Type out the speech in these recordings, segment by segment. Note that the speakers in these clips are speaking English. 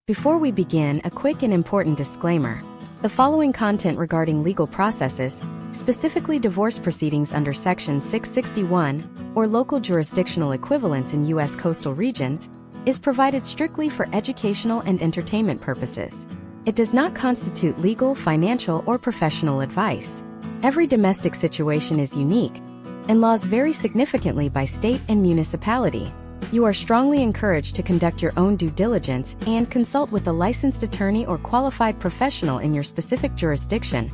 Before we begin, a quick and important disclaimer. The following content regarding legal processes, specifically divorce proceedings under Section 661, or local jurisdictional equivalents in U.S. coastal regions, is provided strictly for educational and entertainment purposes. It does not constitute legal, financial, or professional advice. Every domestic situation is unique, and laws vary significantly by state and municipality. You are strongly encouraged to conduct your own due diligence and consult with a licensed attorney or qualified professional in your specific jurisdiction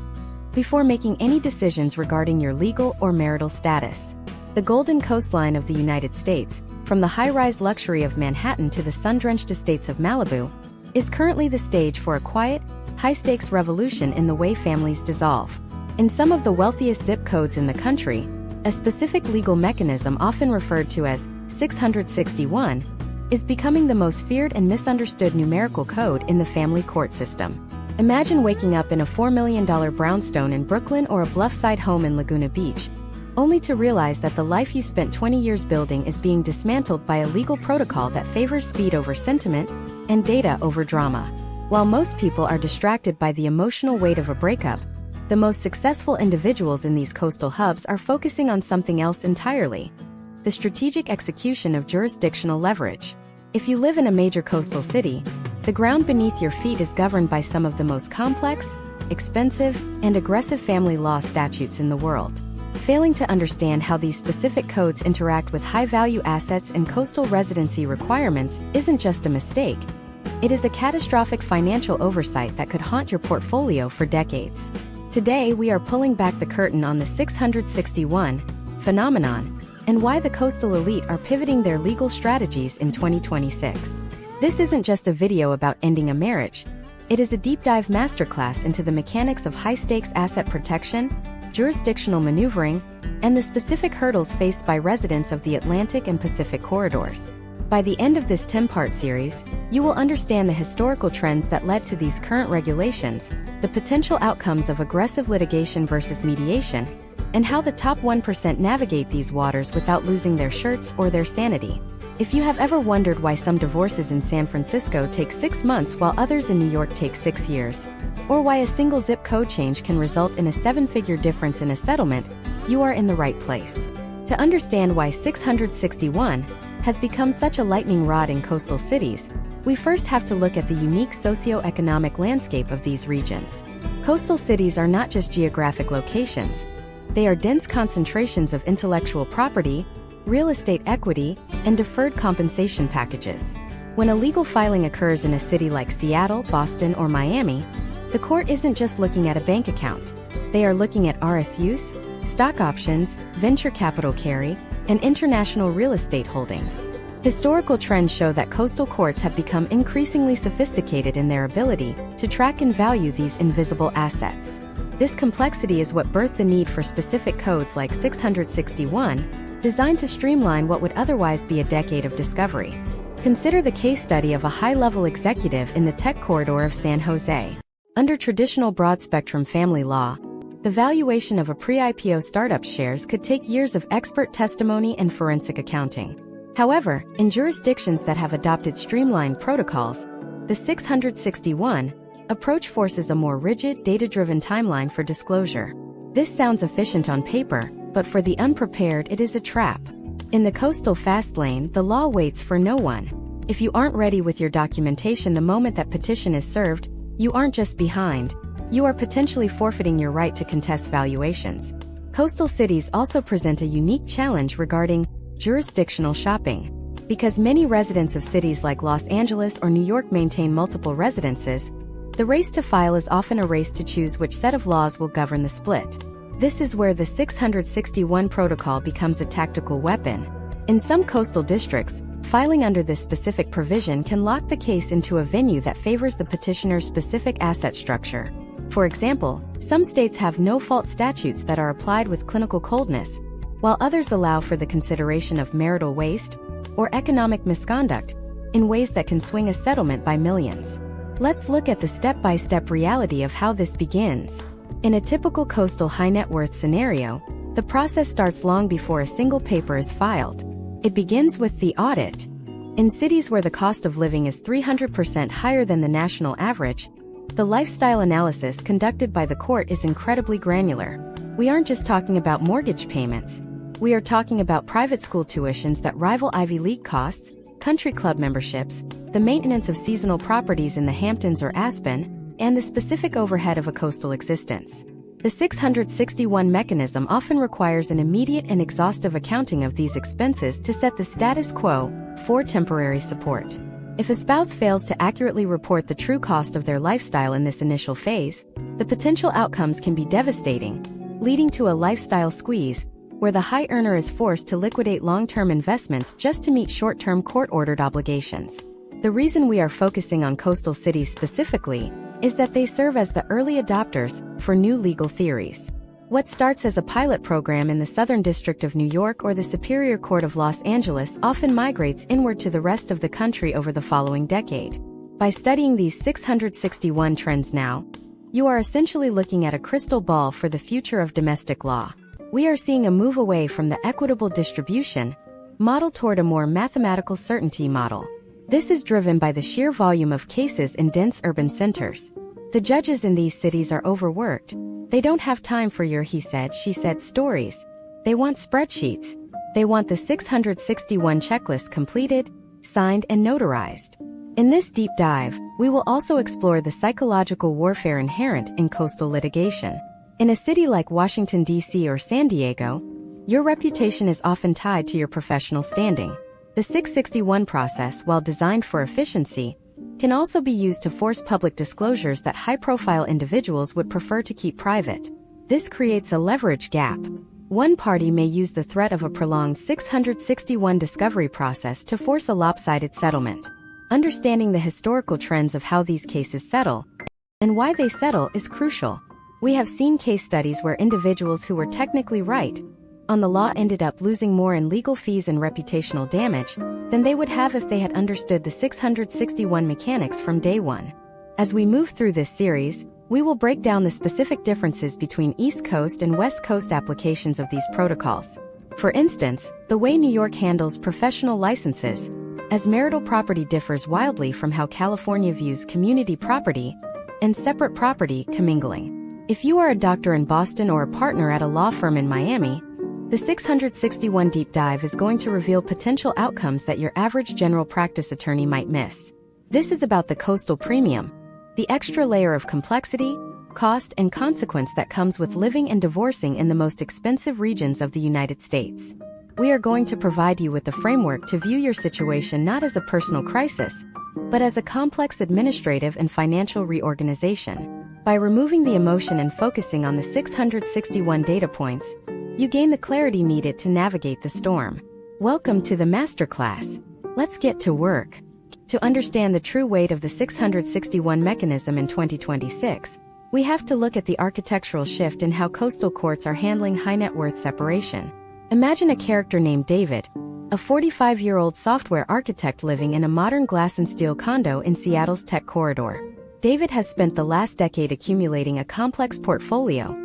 before making any decisions regarding your legal or marital status. The Golden Coastline of the United States, from the high-rise luxury of Manhattan to the sun-drenched estates of Malibu, is currently the stage for a quiet, high-stakes revolution in the way families dissolve. In some of the wealthiest zip codes in the country, a specific legal mechanism often referred to as 661 is becoming the most feared and misunderstood numerical code in the family court system. Imagine waking up in a $4 million brownstone in Brooklyn or a bluffside home in Laguna Beach, only to realize that the life you spent 20 years building is being dismantled by a legal protocol that favors speed over sentiment and data over drama. While most people are distracted by the emotional weight of a breakup, the most successful individuals in these coastal hubs are focusing on something else entirely: the strategic execution of jurisdictional leverage. If you live in a major coastal city, the ground beneath your feet is governed by some of the most complex, expensive, and aggressive family law statutes in the world. Failing to understand how these specific codes interact with high-value assets and coastal residency requirements isn't just a mistake. It is a catastrophic financial oversight that could haunt your portfolio for decades. Today, we are pulling back the curtain on the 661 phenomenon and why the coastal elite are pivoting their legal strategies in 2026. This isn't just a video about ending a marriage. It is a deep dive masterclass into the mechanics of high-stakes asset protection, jurisdictional maneuvering, and the specific hurdles faced by residents of the Atlantic and Pacific corridors. By the end of this 10-part series, you will understand the historical trends that led to these current regulations, the potential outcomes of aggressive litigation versus mediation, and how the top 1% navigate these waters without losing their shirts or their sanity. If you have ever wondered why some divorces in San Francisco take 6 months while others in New York take 6 years, or why a single zip code change can result in a 7-figure difference in a settlement, you are in the right place. To understand why 661 has become such a lightning rod in coastal cities, we first have to look at the unique socio-economic landscape of these regions. Coastal cities are not just geographic locations. They are dense concentrations of intellectual property, real estate equity, and deferred compensation packages. When a legal filing occurs in a city like Seattle, Boston, or Miami, the court isn't just looking at a bank account. They are looking at RSUs, stock options, venture capital carry, and international real estate holdings. Historical trends show that coastal courts have become increasingly sophisticated in their ability to track and value these invisible assets. This complexity is what birthed the need for specific codes like 661, designed to streamline what would otherwise be a decade of discovery. Consider the case study of a high-level executive in the tech corridor of San Jose. Under traditional broad-spectrum family law, the valuation of a pre-IPO startup shares could take years of expert testimony and forensic accounting. However, in jurisdictions that have adopted streamlined protocols, the 661 approach forces a more rigid, data-driven timeline for disclosure. This sounds efficient on paper, but for the unprepared it is a trap. In the coastal fast lane, the law waits for no one. If you aren't ready with your documentation the moment that petition is served, you aren't just behind, you are potentially forfeiting your right to contest valuations. Coastal cities also present a unique challenge regarding jurisdictional shopping. Because many residents of cities like Los Angeles or New York maintain multiple residences, the race to file is often a race to choose which set of laws will govern the split. This is where the 661 protocol becomes a tactical weapon. In some coastal districts, filing under this specific provision can lock the case into a venue that favors the petitioner's specific asset structure. For example, some states have no-fault statutes that are applied with clinical coldness, while others allow for the consideration of marital waste or economic misconduct in ways that can swing a settlement by millions. Let's look at the step-by-step reality of how this begins. In a typical coastal high-net-worth scenario, the process starts long before a single paper is filed. It begins with the audit. In cities where the cost of living is 300% higher than the national average, the lifestyle analysis conducted by the court is incredibly granular. We aren't just talking about mortgage payments. We are talking about private school tuitions that rival Ivy League costs, country club memberships, the maintenance of seasonal properties in the Hamptons or Aspen, and the specific overhead of a coastal existence. The 661 mechanism often requires an immediate and exhaustive accounting of these expenses to set the status quo for temporary support. If a spouse fails to accurately report the true cost of their lifestyle in this initial phase, the potential outcomes can be devastating, leading to a lifestyle squeeze, where the high earner is forced to liquidate long-term investments just to meet short-term court-ordered obligations. The reason we are focusing on coastal cities specifically is that they serve as the early adopters for new legal theories. What starts as a pilot program in the Southern District of New York or the Superior Court of Los Angeles often migrates inward to the rest of the country over the following decade. By studying these 661 trends now, you are essentially looking at a crystal ball for the future of domestic law. We are seeing a move away from the equitable distribution model toward a more mathematical certainty model. This is driven by the sheer volume of cases in dense urban centers. The judges in these cities are overworked. They don't have time for your he said, she said stories. They want spreadsheets. They want the 661 checklist completed, signed, and notarized. In this deep dive, we will also explore the psychological warfare inherent in coastal litigation. In a city like Washington, D.C. or San Diego, your reputation is often tied to your professional standing. The 661 process, while designed for efficiency, can also be used to force public disclosures that high-profile individuals would prefer to keep private. This creates a leverage gap. One party may use the threat of a prolonged 661 discovery process to force a lopsided settlement. Understanding the historical trends of how these cases settle and why they settle is crucial. We have seen case studies where individuals who were technically right on the law ended up losing more in legal fees and reputational damage than they would have if they had understood the 661 mechanics from day one. As we move through this series, we will break down the specific differences between East Coast and West Coast applications of these protocols. For instance, the way New York handles professional licenses, as marital property differs wildly from how California views community property and separate property commingling. If you are a doctor in Boston or a partner at a law firm in Miami, the 661 deep dive is going to reveal potential outcomes that your average general practice attorney might miss. This is about the coastal premium, the extra layer of complexity, cost, and consequence that comes with living and divorcing in the most expensive regions of the United States. We are going to provide you with the framework to view your situation not as a personal crisis, but as a complex administrative and financial reorganization. By removing the emotion and focusing on the 661 data points, you gain the clarity needed to navigate the storm. Welcome to the masterclass. Let's get to work. To understand the true weight of the 661 mechanism in 2026, we have to look at the architectural shift in how coastal courts are handling high net worth separation. Imagine a character named David, a 45-year-old software architect living in a modern glass and steel condo in Seattle's tech corridor. David has spent the last decade accumulating a complex portfolio: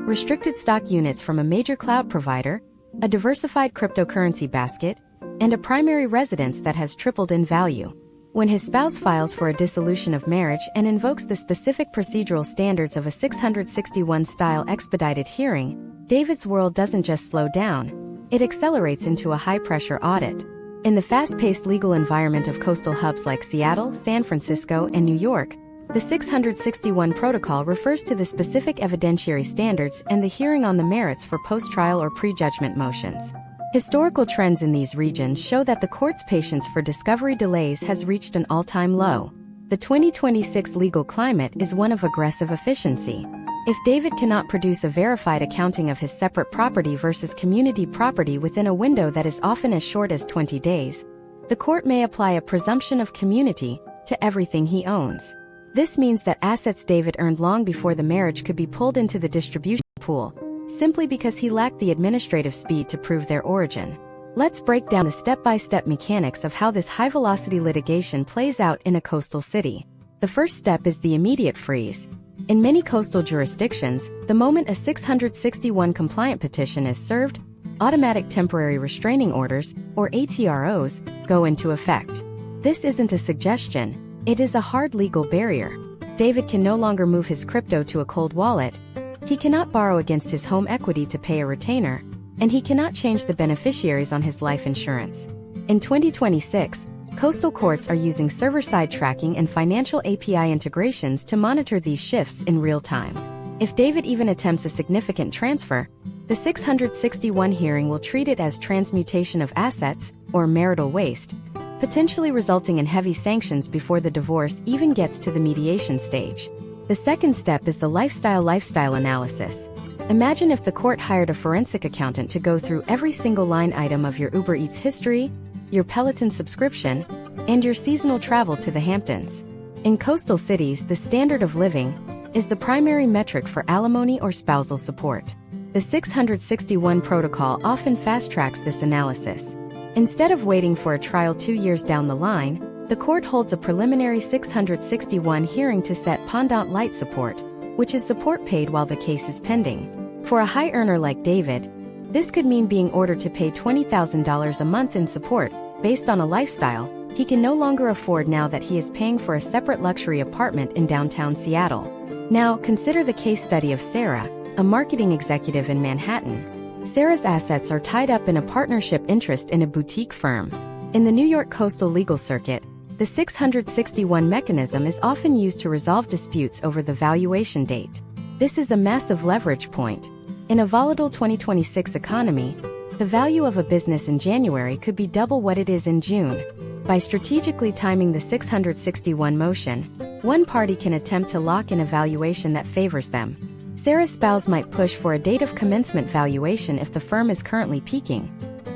restricted stock units from a major cloud provider, a diversified cryptocurrency basket, and a primary residence that has tripled in value. When his spouse files for a dissolution of marriage and invokes the specific procedural standards of a 661-style expedited hearing, David's world doesn't just slow down, it accelerates into a high-pressure audit. In the fast-paced legal environment of coastal hubs like Seattle, San Francisco, and New York, the 661 protocol refers to the specific evidentiary standards and the hearing on the merits for post-trial or pre-judgment motions. Historical trends in these regions show that the court's patience for discovery delays has reached an all-time low. The 2026 legal climate is one of aggressive efficiency. If David cannot produce a verified accounting of his separate property versus community property within a window that is often as short as 20 days, the court may apply a presumption of community to everything he owns. This means that assets David earned long before the marriage could be pulled into the distribution pool, simply because he lacked the administrative speed to prove their origin. Let's break down the step-by-step mechanics of how this high-velocity litigation plays out in a coastal city. The first step is the immediate freeze. In many coastal jurisdictions, the moment a 661 compliant petition is served, automatic temporary restraining orders, or ATROs, go into effect. This isn't a suggestion, it is a hard legal barrier. David can no longer move his crypto to a cold wallet, he cannot borrow against his home equity to pay a retainer, and he cannot change the beneficiaries on his life insurance. In 2026, coastal courts are using server-side tracking and financial API integrations to monitor these shifts in real time. If David even attempts a significant transfer, the 661 hearing will treat it as transmutation of assets, or marital waste, potentially resulting in heavy sanctions before the divorce even gets to the mediation stage. The second step is the lifestyle analysis. Imagine if the court hired a forensic accountant to go through every single line item of your Uber Eats history, your Peloton subscription, and your seasonal travel to the Hamptons. In coastal cities, the standard of living is the primary metric for alimony or spousal support. The 661 protocol often fast-tracks this analysis. Instead of waiting for a trial 2 years down the line, the court holds a preliminary 661 hearing to set pendant light support, which is support paid while the case is pending. For a high earner like David, this could mean being ordered to pay $20,000 a month in support, based on a lifestyle he can no longer afford now that he is paying for a separate luxury apartment in downtown Seattle. Now, consider the case study of Sarah, a marketing executive in Manhattan. Sarah's assets are tied up in a partnership interest in a boutique firm. In the New York coastal legal circuit, the 661 mechanism is often used to resolve disputes over the valuation date. This is a massive leverage point. In a volatile 2026 economy, the value of a business in January could be double what it is in June. By strategically timing the 661 motion, one party can attempt to lock in a valuation that favors them. Sarah's spouse might push for a date of commencement valuation if the firm is currently peaking,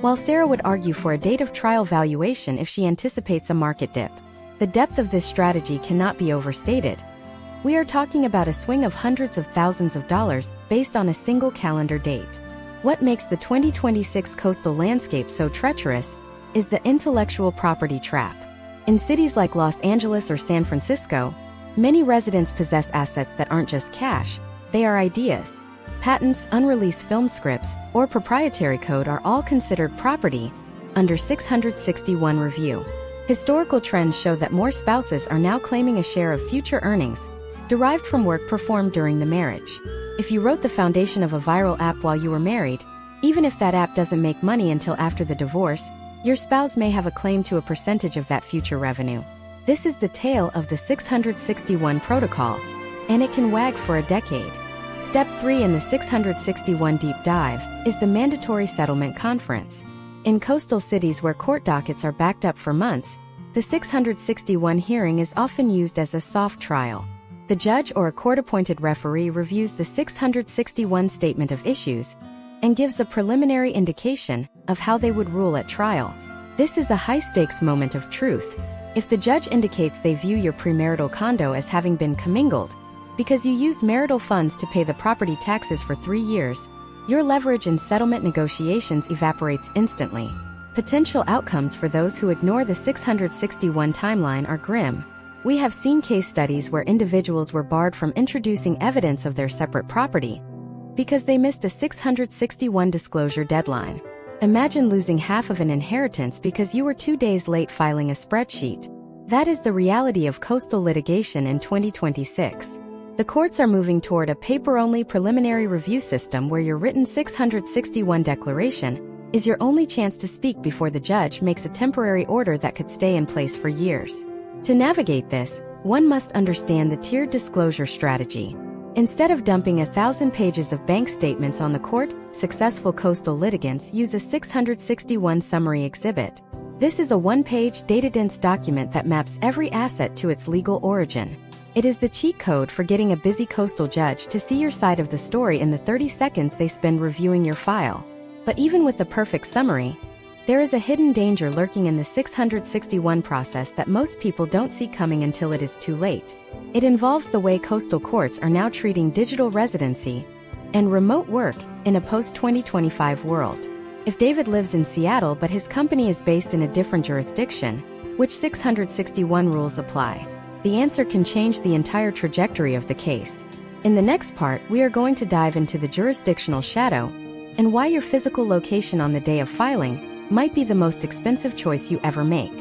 while Sarah would argue for a date of trial valuation if she anticipates a market dip. The depth of this strategy cannot be overstated. We are talking about a swing of hundreds of thousands of dollars based on a single calendar date. What makes the 2026 coastal landscape so treacherous is the intellectual property trap. In cities like Los Angeles or San Francisco, many residents possess assets that aren't just cash, they are ideas. Patents, unreleased film scripts, or proprietary code are all considered property under 661 review. Historical trends show that more spouses are now claiming a share of future earnings derived from work performed during the marriage. If you wrote the foundation of a viral app while you were married, even if that app doesn't make money until after the divorce, your spouse may have a claim to a percentage of that future revenue. This is the tale of the 661 protocol, and it can wag for a decade. Step 3 in the 661 deep dive is the mandatory settlement conference. In coastal cities where court dockets are backed up for months, the 661 hearing is often used as a soft trial. The judge or a court-appointed referee reviews the 661 statement of issues and gives a preliminary indication of how they would rule at trial. This is a high-stakes moment of truth. If the judge indicates they view your premarital condo as having been commingled because you used marital funds to pay the property taxes for 3 years, your leverage in settlement negotiations evaporates instantly. Potential outcomes for those who ignore the 661 timeline are grim. We have seen case studies where individuals were barred from introducing evidence of their separate property because they missed a 661 disclosure deadline. Imagine losing half of an inheritance because you were 2 days late filing a spreadsheet. That is the reality of coastal litigation in 2026. The courts are moving toward a paper-only preliminary review system where your written 661 declaration is your only chance to speak before the judge makes a temporary order that could stay in place for years. To navigate this, one must understand the tiered disclosure strategy. Instead of dumping 1,000 pages of bank statements on the court, successful coastal litigants use a 661 summary exhibit. This is a one-page, data-dense document that maps every asset to its legal origin. It is the cheat code for getting a busy coastal judge to see your side of the story in the 30 seconds they spend reviewing your file. But even with the perfect summary, there is a hidden danger lurking in the 661 process that most people don't see coming until it is too late. It involves the way coastal courts are now treating digital residency and remote work in a post-2025 world. If David lives in Seattle but his company is based in a different jurisdiction, which 661 rules apply? The answer can change the entire trajectory of the case. In the next part, we are going to dive into the jurisdictional shadow and why your physical location on the day of filing might be the most expensive choice you ever make.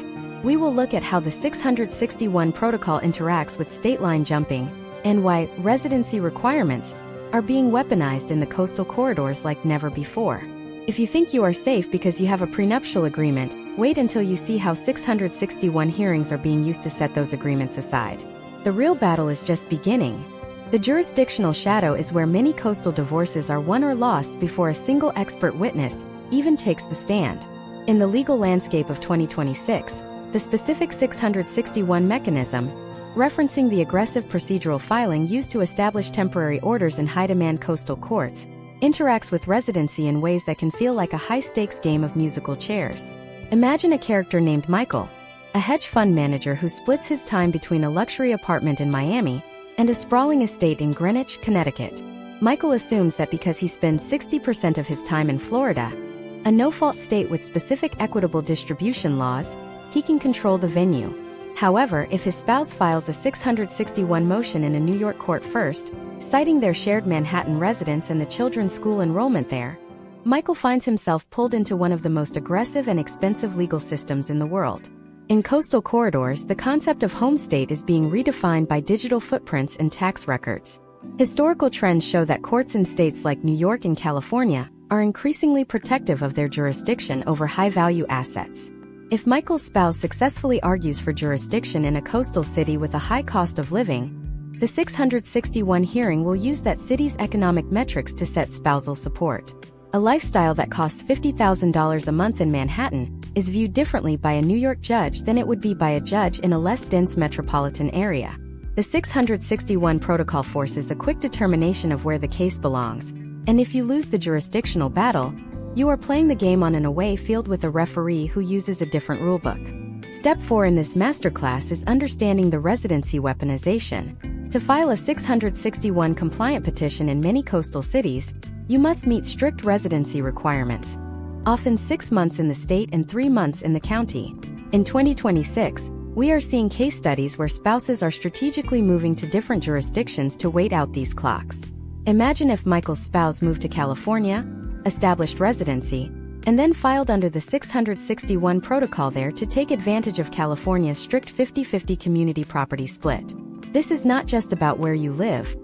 We will look at how the 661 protocol interacts with state line jumping and why residency requirements are being weaponized in the coastal corridors like never before. If you think you are safe because you have a prenuptial agreement, wait until you see how 661 hearings are being used to set those agreements aside. The real battle is just beginning. The jurisdictional shadow is where many coastal divorces are won or lost before a single expert witness even takes the stand. In the legal landscape of 2026, the specific 661 mechanism, referencing the aggressive procedural filing used to establish temporary orders in high-demand coastal courts, interacts with residency in ways that can feel like a high-stakes game of musical chairs. Imagine a character named Michael, a hedge fund manager who splits his time between a luxury apartment in Miami and a sprawling estate in Greenwich, Connecticut. Michael assumes that because he spends 60% of his time in Florida, a no-fault state with specific equitable distribution laws, he can control the venue. However, if his spouse files a 661 motion in a New York court first, citing their shared Manhattan residence and the children's school enrollment there, Michael finds himself pulled into one of the most aggressive and expensive legal systems in the world. In coastal corridors, the concept of home state is being redefined by digital footprints and tax records. Historical trends show that courts in states like New York and California are increasingly protective of their jurisdiction over high-value assets. If Michael's spouse successfully argues for jurisdiction in a coastal city with a high cost of living, the 661 hearing will use that city's economic metrics to set spousal support. A lifestyle that costs $50,000 a month in Manhattan is viewed differently by a New York judge than it would be by a judge in a less dense metropolitan area. The 661 protocol forces a quick determination of where the case belongs, and if you lose the jurisdictional battle, you are playing the game on an away field with a referee who uses a different rulebook. Step 4 in this masterclass is understanding the residency weaponization. To file a 661 compliant petition in many coastal cities, you must meet strict residency requirements, often 6 months in the state and 3 months in the county. In 2026, we are seeing case studies where spouses are strategically moving to different jurisdictions to wait out these clocks. Imagine if Michael's spouse moved to California, established residency, and then filed under the 661 protocol there to take advantage of California's strict 50-50 community property split. This is not just about where you live.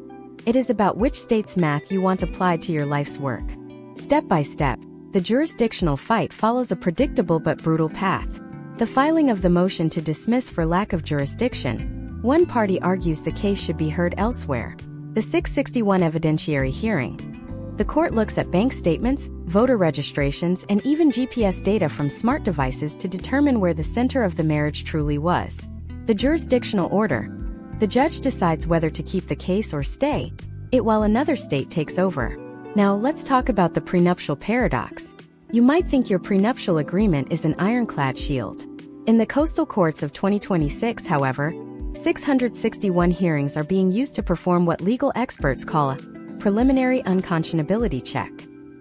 It is about which state's math you want applied to your life's work. Step by step, the jurisdictional fight follows a predictable but brutal path. The filing of the motion to dismiss for lack of jurisdiction. One party argues the case should be heard elsewhere. The 661 evidentiary hearing. The court looks at bank statements, voter registrations, and even GPS data from smart devices to determine where the center of the marriage truly was. The jurisdictional order. The judge decides whether to keep the case or stay it while another state takes over. Now let's talk about the prenuptial paradox. You might think your prenuptial agreement is an ironclad shield. In the coastal courts of 2026, however, 661 hearings are being used to perform what legal experts call a preliminary unconscionability check.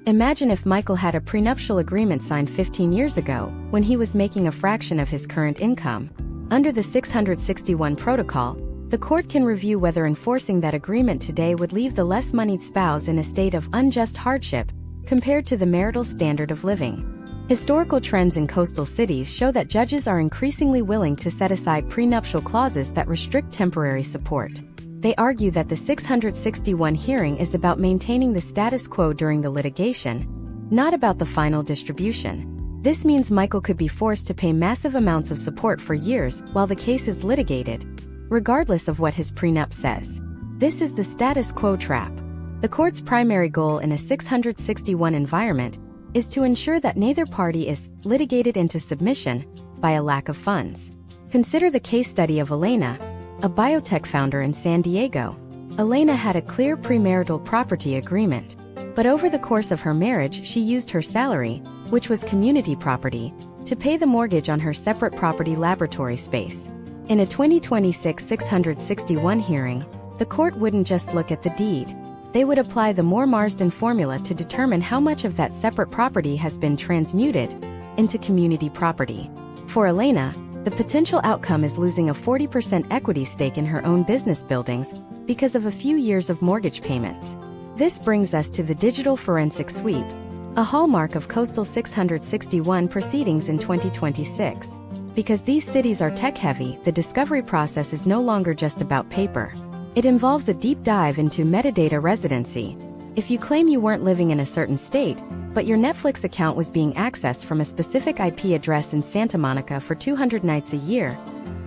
Imagine if Michael had a prenuptial agreement signed 15 years ago, when he was making a fraction of his current income. Under the 661 protocol, the court can review whether enforcing that agreement today would leave the less moneyed spouse in a state of unjust hardship compared to the marital standard of living. Historical trends in coastal cities show that judges are increasingly willing to set aside prenuptial clauses that restrict temporary support. They argue that the 661 hearing is about maintaining the status quo during the litigation, not about the final distribution. This means Michael could be forced to pay massive amounts of support for years while the case is litigated, regardless of what his prenup says. This is the status quo trap. The court's primary goal in a 661 environment is to ensure that neither party is litigated into submission by a lack of funds. Consider the case study of Elena, a biotech founder in San Diego. Elena had a clear premarital property agreement, but over the course of her marriage she used her salary, which was community property, to pay the mortgage on her separate property laboratory space. In a 2026 661 hearing, the court wouldn't just look at the deed. They would apply the Moore-Marsden formula to determine how much of that separate property has been transmuted into community property. For Elena, the potential outcome is losing a 40% equity stake in her own business buildings because of a few years of mortgage payments. This brings us to the digital forensic sweep. a hallmark of coastal 661 proceedings in 2026. Because these cities are tech-heavy, the discovery process is no longer just about paper. It involves a deep dive into metadata residency. If you claim you weren't living in a certain state, but your Netflix account was being accessed from a specific IP address in Santa Monica for 200 nights a year,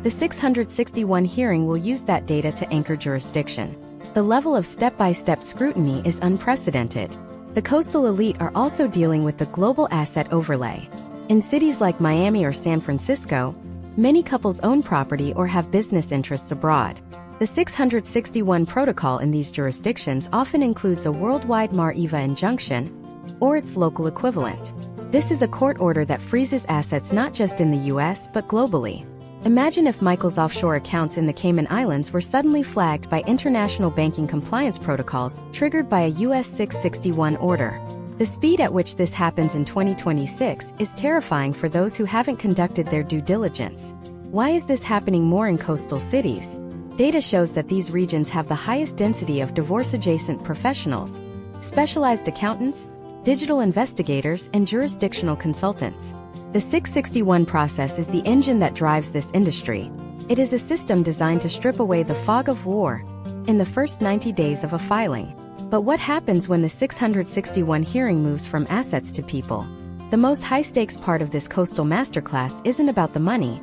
the 661 hearing will use that data to anchor jurisdiction. The level of step-by-step scrutiny is unprecedented. The coastal elite are also dealing with the global asset overlay. In cities like Miami or San Francisco, many couples own property or have business interests abroad. The 661 protocol in these jurisdictions often includes a worldwide Mar Eva injunction, or its local equivalent. This is a court order that freezes assets not just in the US but globally. Imagine if Michael's offshore accounts in the Cayman Islands were suddenly flagged by international banking compliance protocols triggered by a US 661 order. The speed at which this happens in 2026 is terrifying for those who haven't conducted their due diligence. Why is this happening more in coastal cities? Data shows that these regions have the highest density of divorce-adjacent professionals, specialized accountants, digital investigators, and jurisdictional consultants. The 661 process is the engine that drives this industry. It is a system designed to strip away the fog of war in the first 90 days of a filing. But what happens when the 661 hearing moves from assets to people? The most high-stakes part of this coastal masterclass isn't about the money.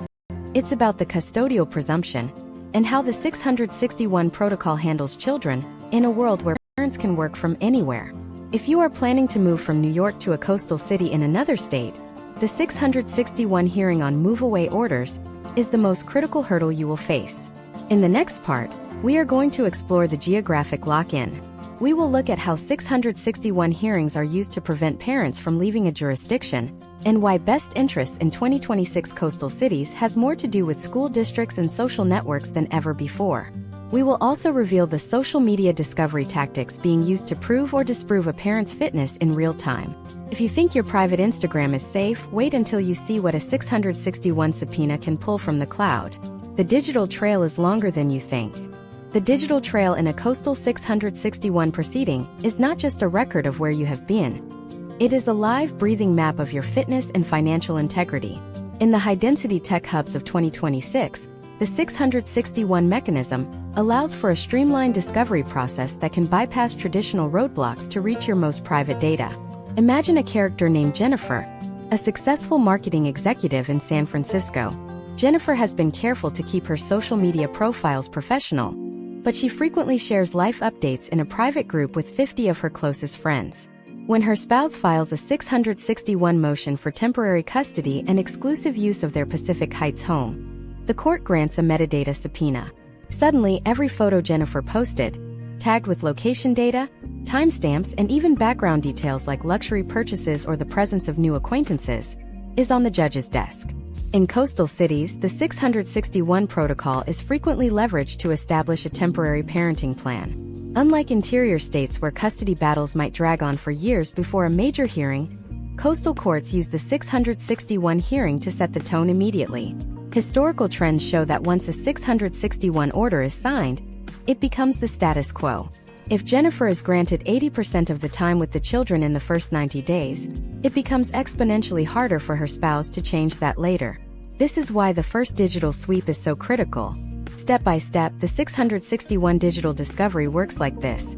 It's about the custodial presumption and how the 661 protocol handles children in a world where parents can work from anywhere. If you are planning to move from New York to a coastal city in another state, the 661 hearing on move-away orders is the most critical hurdle you will face. In the next part, we are going to explore the geographic lock-in. We will look at how 661 hearings are used to prevent parents from leaving a jurisdiction, and why best interests in 2026 coastal cities has more to do with school districts and social networks than ever before. We will also reveal the social media discovery tactics being used to prove or disprove a parent's fitness in real time. If you think your private Instagram is safe, wait until you see what a 661 subpoena can pull from the cloud. The digital trail is longer than you think. The digital trail in a coastal 661 proceeding is not just a record of where you have been. It is a live, breathing map of your fitness and financial integrity. In the high-density tech hubs of 2026, the 661 mechanism allows for a streamlined discovery process that can bypass traditional roadblocks to reach your most private data. Imagine a character named Jennifer, a successful marketing executive in San Francisco. Jennifer has been careful to keep her social media profiles professional, but she frequently shares life updates in a private group with 50 of her closest friends. When her spouse files a 661 motion for temporary custody and exclusive use of their Pacific Heights home, the court grants a metadata subpoena. Suddenly, every photo Jennifer posted, tagged with location data, timestamps, and even background details like luxury purchases or the presence of new acquaintances, is on the judge's desk. In coastal cities, the 661 protocol is frequently leveraged to establish a temporary parenting plan. Unlike interior states where custody battles might drag on for years before a major hearing, coastal courts use the 661 hearing to set the tone immediately. Historical trends show that once a 661 order is signed, it becomes the status quo. If Jennifer is granted 80% of the time with the children in the first 90 days, it becomes exponentially harder for her spouse to change that later. This is why the first digital sweep is so critical. Step by step, the 661 digital discovery works like this.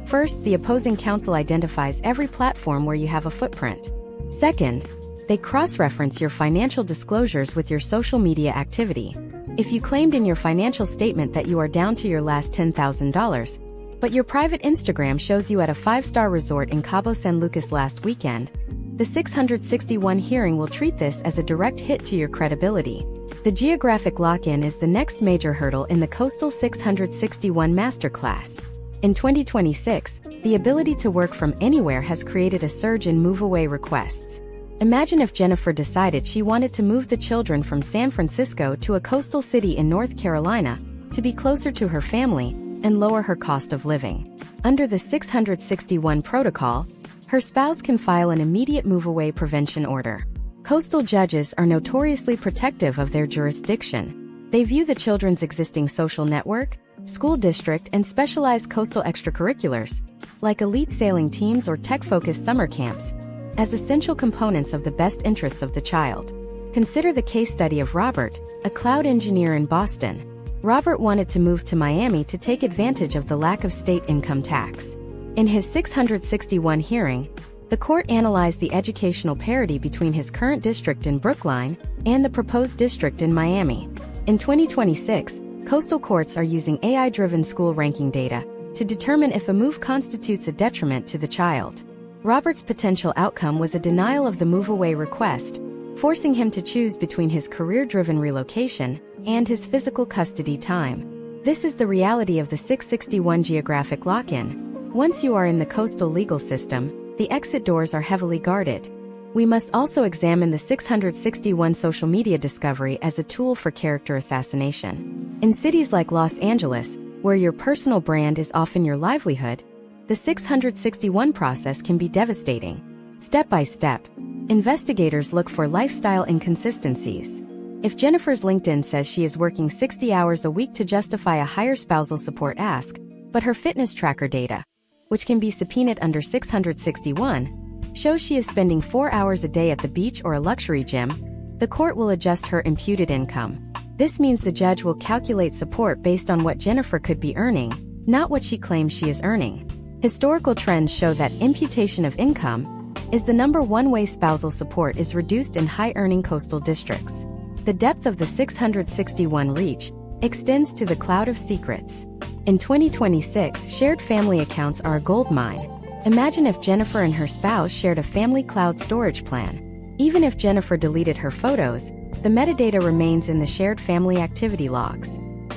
First, the opposing counsel identifies every platform where you have a footprint. Second, they cross-reference your financial disclosures with your social media activity. If you claimed in your financial statement that you are down to your last $10,000, but your private Instagram shows you at a 5-star resort in Cabo San Lucas last weekend, the 661 hearing will treat this as a direct hit to your credibility. The geographic lock-in is the next major hurdle in the Coastal 661 Masterclass. In 2026, the ability to work from anywhere has created a surge in move-away requests. Imagine if Jennifer decided she wanted to move the children from San Francisco to a coastal city in North Carolina to be closer to her family and lower her cost of living. Under the 661 protocol, her spouse can file an immediate move-away prevention order. Coastal judges are notoriously protective of their jurisdiction. They view the children's existing social network, school district, and specialized coastal extracurriculars, like elite sailing teams or tech-focused summer camps, as essential components of the best interests of the child. Consider the case study of Robert, a cloud engineer in Boston. Robert wanted to move to Miami to take advantage of the lack of state income tax. In his 661 hearing, the court analyzed the educational parity between his current district in Brookline and the proposed district in Miami. In 2026, coastal courts are using AI-driven school ranking data to determine if a move constitutes a detriment to the child. Robert's potential outcome was a denial of the move-away request, forcing him to choose between his career-driven relocation and his physical custody time. This is the reality of the 661 geographic lock-in. Once you are in the coastal legal system, the exit doors are heavily guarded. We must also examine the 661 social media discovery as a tool for character assassination. In cities like Los Angeles, where your personal brand is often your livelihood, the 661 process can be devastating. Step by step, investigators look for lifestyle inconsistencies. If Jennifer's LinkedIn says she is working 60 hours a week to justify a higher spousal support ask, but her fitness tracker data, which can be subpoenaed under 661, shows she is spending 4 hours a day at the beach or a luxury gym, the court will adjust her imputed income. This means the judge will calculate support based on what Jennifer could be earning, not what she claims she is earning. Historical trends show that imputation of income is the number one way spousal support is reduced in high-earning coastal districts. The depth of the 661 reach extends to the cloud of secrets. In 2026, shared family accounts are a goldmine. Imagine if Jennifer and her spouse shared a family cloud storage plan. Even if Jennifer deleted her photos, the metadata remains in the shared family activity logs.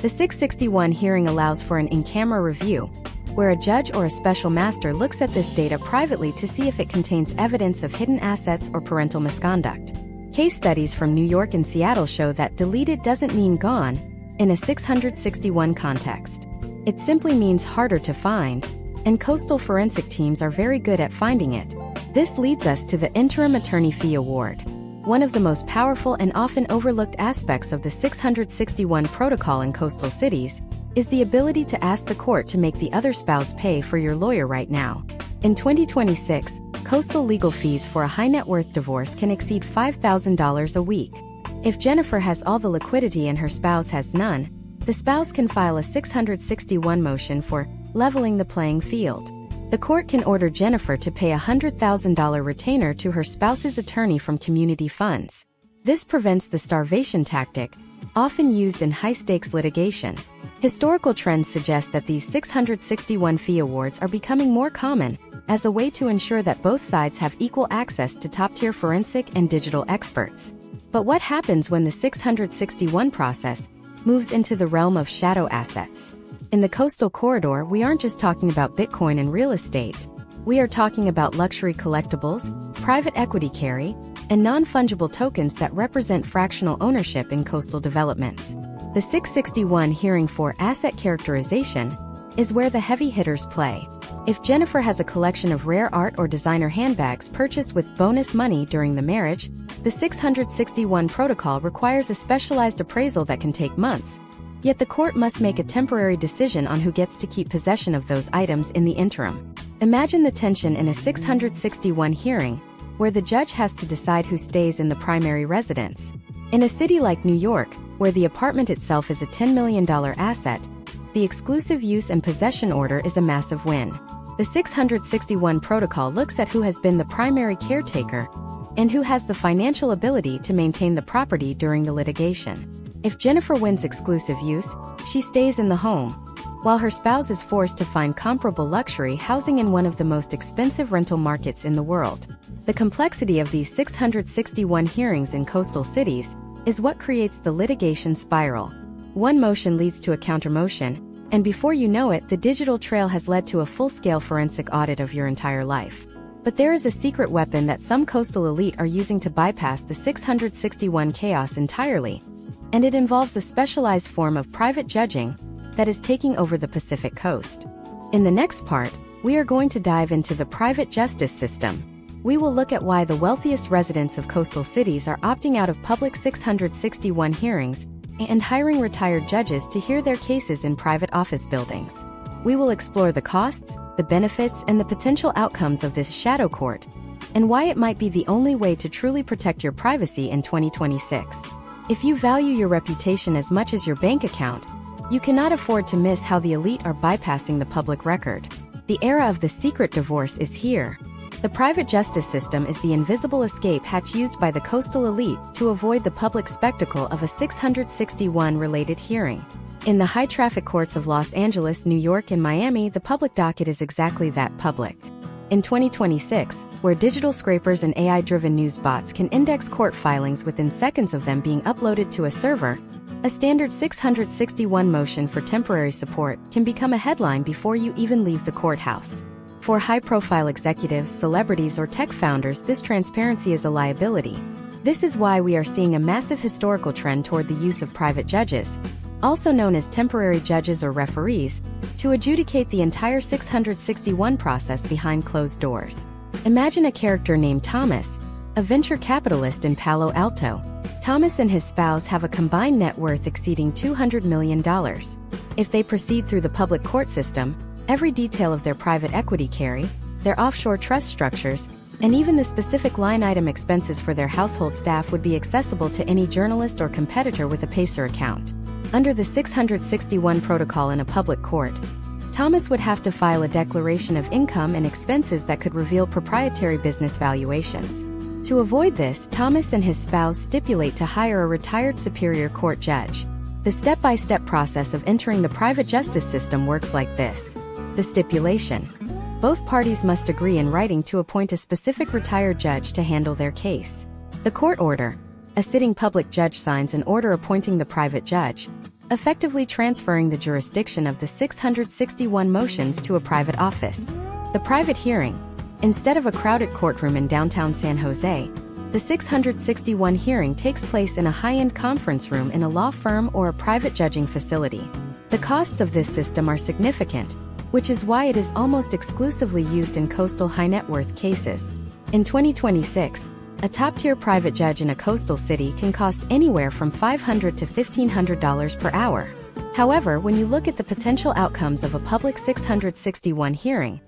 The 661 hearing allows for an in-camera review, where a judge or a special master looks at this data privately to see if it contains evidence of hidden assets or parental misconduct. Case studies from New York and Seattle show that deleted doesn't mean gone in a 661 context. It simply means harder to find, and coastal forensic teams are very good at finding it. This leads us to the interim attorney fee award. One of the most powerful and often overlooked aspects of the 661 protocol in coastal cities is the ability to ask the court to make the other spouse pay for your lawyer right now. In 2026, coastal legal fees for a high-net-worth divorce can exceed $5,000 a week. If Jennifer has all the liquidity and her spouse has none, the spouse can file a 661 motion for leveling the playing field. The court can order Jennifer to pay a $100,000 retainer to her spouse's attorney from community funds. This prevents the starvation tactic, often used in high-stakes litigation. Historical trends suggest that these 661 fee awards are becoming more common as a way to ensure that both sides have equal access to top-tier forensic and digital experts. But what happens when the 661 process moves into the realm of shadow assets? In the coastal corridor, we aren't just talking about Bitcoin and real estate. We are talking about luxury collectibles, private equity carry, and non-fungible tokens that represent fractional ownership in coastal developments. The 661 hearing for asset characterization is where the heavy hitters play. If Jennifer has a collection of rare art or designer handbags purchased with bonus money during the marriage, the 661 protocol requires a specialized appraisal that can take months. Yet the court must make a temporary decision on who gets to keep possession of those items in the interim. Imagine the tension in a 661 hearing, where the judge has to decide who stays in the primary residence. In a city like New York, where the apartment itself is a $10 million asset, the exclusive use and possession order is a massive win. The 661 protocol looks at who has been the primary caretaker and who has the financial ability to maintain the property during the litigation. If Jennifer wins exclusive use, she stays in the home, while her spouse is forced to find comparable luxury housing in one of the most expensive rental markets in the world. The complexity of these 661 hearings in coastal cities is what creates the litigation spiral. One motion leads to a countermotion, and before you know it, the digital trail has led to a full-scale forensic audit of your entire life. But there is a secret weapon that some coastal elite are using to bypass the 661 chaos entirely, and it involves a specialized form of private judging that is taking over the Pacific coast. In the next part, we are going to dive into the private justice system. We will look at why the wealthiest residents of coastal cities are opting out of public 661 hearings and hiring retired judges to hear their cases in private office buildings. We will explore the costs, the benefits, and the potential outcomes of this shadow court, and why it might be the only way to truly protect your privacy in 2026. If you value your reputation as much as your bank account, you cannot afford to miss how the elite are bypassing the public record. The era of the secret divorce is here. The private justice system is the invisible escape hatch used by the coastal elite to avoid the public spectacle of a 661-related hearing. In the high-traffic courts of Los Angeles, New York, and Miami, the public docket is exactly that, public. In 2026, where digital scrapers and AI-driven news bots can index court filings within seconds of them being uploaded to a server, a standard 661 motion for temporary support can become a headline before you even leave the courthouse. For high-profile executives, celebrities, or tech founders, this transparency is a liability. This is why we are seeing a massive historical trend toward the use of private judges, also known as temporary judges or referees, to adjudicate the entire 661 process behind closed doors. Imagine a character named Thomas, a venture capitalist in Palo Alto. Thomas and his spouse have a combined net worth exceeding $200 million. If they proceed through the public court system, every detail of their private equity carry, their offshore trust structures, and even the specific line item expenses for their household staff would be accessible to any journalist or competitor with a Pacer account. Under the 661 protocol in a public court, Thomas would have to file a declaration of income and expenses that could reveal proprietary business valuations. To avoid this, Thomas and his spouse stipulate to hire a retired Superior Court judge. The step-by-step process of entering the private justice system works like this. The stipulation. Both parties must agree in writing to appoint a specific retired judge to handle their case. The court order. A sitting public judge signs an order appointing the private judge, effectively transferring the jurisdiction of the 661 motions to a private office. The private hearing. Instead of a crowded courtroom in downtown San Jose, the 661 hearing takes place in a high-end conference room in a law firm or a private judging facility. The costs of this system are significant, which is why it is almost exclusively used in coastal high-net-worth cases. In 2026, a top-tier private judge in a coastal city can cost anywhere from $500 to $1,500 per hour. However, when you look at the potential outcomes of a public 661 hearing,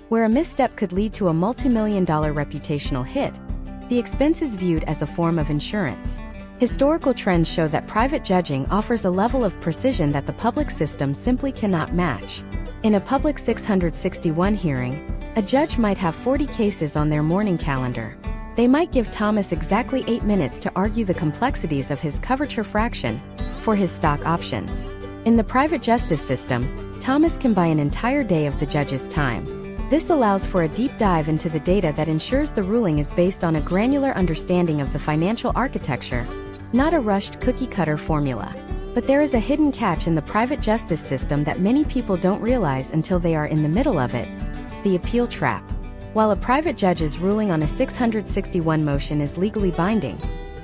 where a misstep could lead to a multi-million-dollar reputational hit, the expense is viewed as a form of insurance. Historical trends show that private judging offers a level of precision that the public system simply cannot match. In a public 661 hearing, a judge might have 40 cases on their morning calendar. They might give Thomas exactly 8 minutes to argue the complexities of his coverture fraction for his stock options. In the private justice system, Thomas can buy an entire day of the judge's time. This allows for a deep dive into the data that ensures the ruling is based on a granular understanding of the financial architecture, not a rushed cookie-cutter formula. But there is a hidden catch in the private justice system that many people don't realize until they are in the middle of it: the appeal trap. While a private judge's ruling on a 661 motion is legally binding,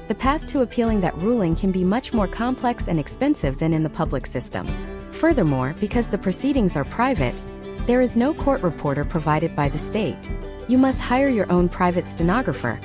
the path to appealing that ruling can be much more complex and expensive than in the public system. Furthermore, because the proceedings are private, there is no court reporter provided by the state. You must hire your own private stenographer,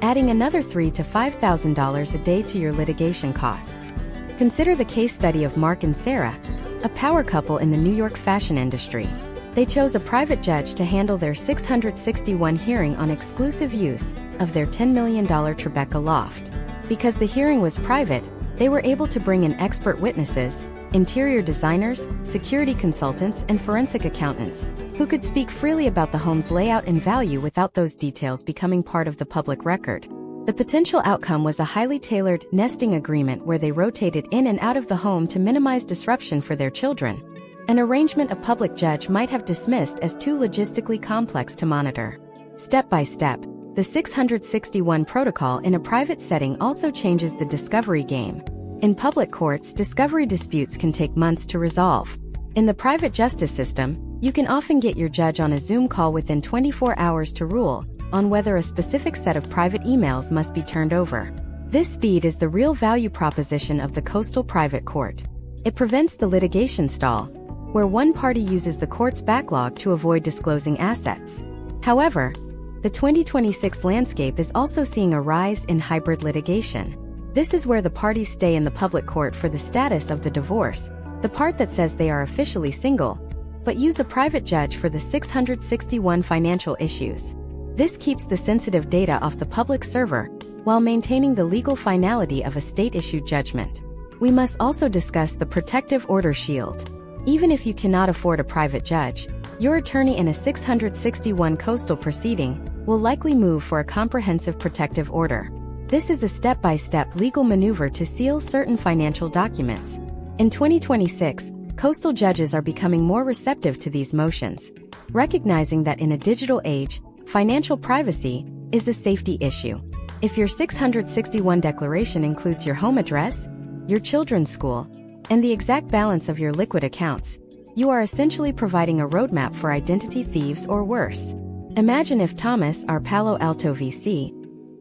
adding another $3,000 to $5,000 a day to your litigation costs. Consider the case study of Mark and Sarah, a power couple in the New York fashion industry. They chose a private judge to handle their 661 hearing on exclusive use of their $10 million Tribeca loft. Because the hearing was private, they were able to bring in expert witnesses, interior designers, security consultants, and forensic accountants, who could speak freely about the home's layout and value without those details becoming part of the public record. The potential outcome was a highly tailored nesting agreement where they rotated in and out of the home to minimize disruption for their children, an arrangement a public judge might have dismissed as too logistically complex to monitor. Step by step, the 661 protocol in a private setting also changes the discovery game. In public courts, discovery disputes can take months to resolve. In the private justice system, you can often get your judge on a Zoom call within 24 hours to rule on whether a specific set of private emails must be turned over. This speed is the real value proposition of the coastal private court. It prevents the litigation stall, where one party uses the court's backlog to avoid disclosing assets. However, the 2026 landscape is also seeing a rise in hybrid litigation. This is where the parties stay in the public court for the status of the divorce, the part that says they are officially single, but use a private judge for the 661 financial issues. This keeps the sensitive data off the public server while maintaining the legal finality of a state-issued judgment. We must also discuss the protective order shield. Even if you cannot afford a private judge, your attorney in a 661 coastal proceeding will likely move for a comprehensive protective order. This is a step-by-step legal maneuver to seal certain financial documents. In 2026, coastal judges are becoming more receptive to these motions, recognizing that in a digital age, financial privacy is a safety issue. If your 661 declaration includes your home address, your children's school, and the exact balance of your liquid accounts, you are essentially providing a roadmap for identity thieves or worse. Imagine if Thomas, our Palo Alto VC,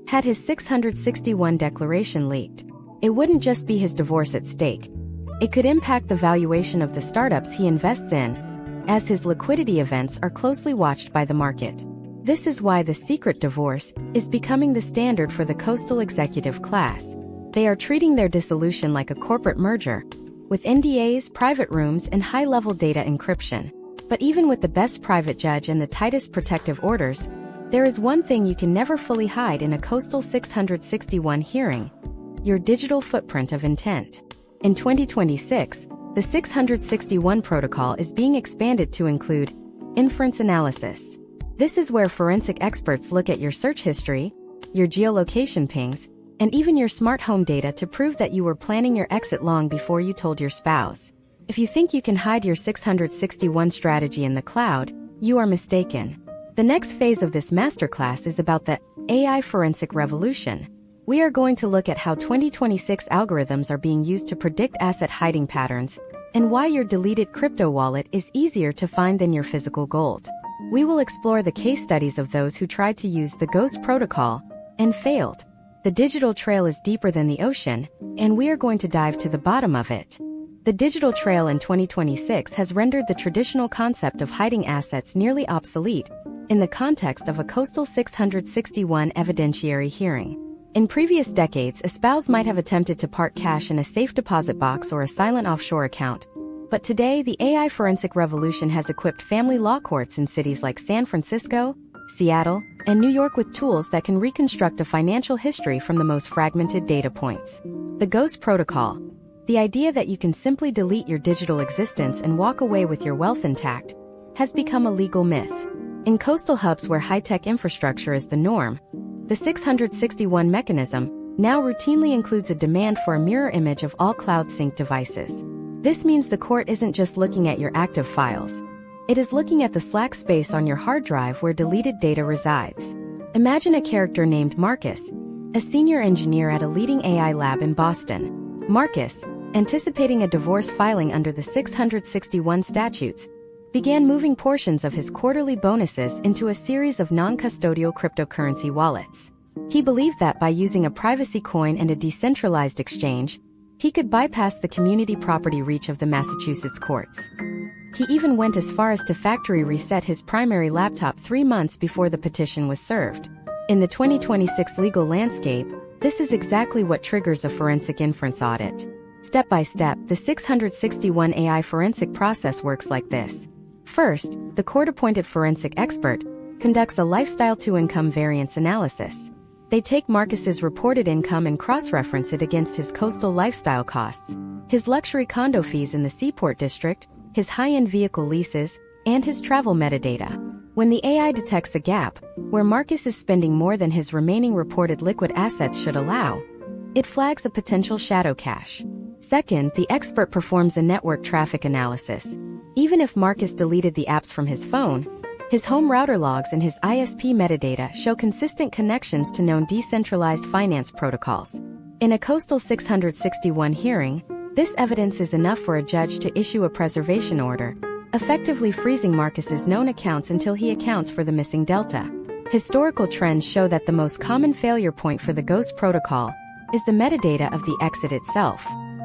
had his 661 declaration leaked. It wouldn't just be his divorce at stake. It could impact the valuation of the startups he invests in, as his liquidity events are closely watched by the market. This is why the secret divorce is becoming the standard for the coastal executive class. They are treating their dissolution like a corporate merger, with NDAs, private rooms, and high-level data encryption. But even with the best private judge and the tightest protective orders, there is one thing you can never fully hide in a coastal 661 hearing: your digital footprint of intent. In 2026, the 661 protocol is being expanded to include inference analysis. This is where forensic experts look at your search history, your geolocation pings, and even your smart home data to prove that you were planning your exit long before you told your spouse. If you think you can hide your 661 strategy in the cloud, you are mistaken. The next phase of this masterclass is about the AI forensic revolution. We are going to look at how 2026 algorithms are being used to predict asset hiding patterns and why your deleted crypto wallet is easier to find than your physical gold. We will explore the case studies of those who tried to use the Ghost protocol and failed. The digital trail is deeper than the ocean, and we are going to dive to the bottom of it. The digital trail in 2026 has rendered the traditional concept of hiding assets nearly obsolete in the context of a coastal 661 evidentiary hearing. In previous decades, a spouse might have attempted to park cash in a safe deposit box or a silent offshore account. But today, the AI forensic revolution has equipped family law courts in cities like San Francisco, Seattle, and New York with tools that can reconstruct a financial history from the most fragmented data points. The Ghost Protocol. The idea that you can simply delete your digital existence and walk away with your wealth intact has become a legal myth. In coastal hubs where high-tech infrastructure is the norm, the 661 mechanism now routinely includes a demand for a mirror image of all cloud sync devices. This means the court isn't just looking at your active files. It is looking at the slack space on your hard drive where deleted data resides. Imagine a character named Marcus, a senior engineer at a leading AI lab in Boston. Marcus, anticipating a divorce filing under the 661 statutes, began moving portions of his quarterly bonuses into a series of non-custodial cryptocurrency wallets. He believed that by using a privacy coin and a decentralized exchange, he could bypass the community property reach of the Massachusetts courts. He even went as far as to factory reset his primary laptop 3 months before the petition was served. In the 2026 legal landscape, this is exactly what triggers a forensic inference audit. Step by step, the 661 AI forensic process works like this. First, the court-appointed forensic expert conducts a lifestyle-to-income variance analysis. They take Marcus's reported income and cross-reference it against his coastal lifestyle costs, his luxury condo fees in the Seaport District, his high-end vehicle leases, and his travel metadata. When the AI detects a gap, where Marcus is spending more than his remaining reported liquid assets should allow, it flags a potential shadow cache. Second, the expert performs a network traffic analysis. Even if Marcus deleted the apps from his phone, his home router logs and his ISP metadata show consistent connections to known decentralized finance protocols. In a coastal 661 hearing, this evidence is enough for a judge to issue a preservation order, effectively freezing Marcus's known accounts until he accounts for the missing delta. Historical trends show that the most common failure point for the Ghost protocol is the metadata of the exit itself.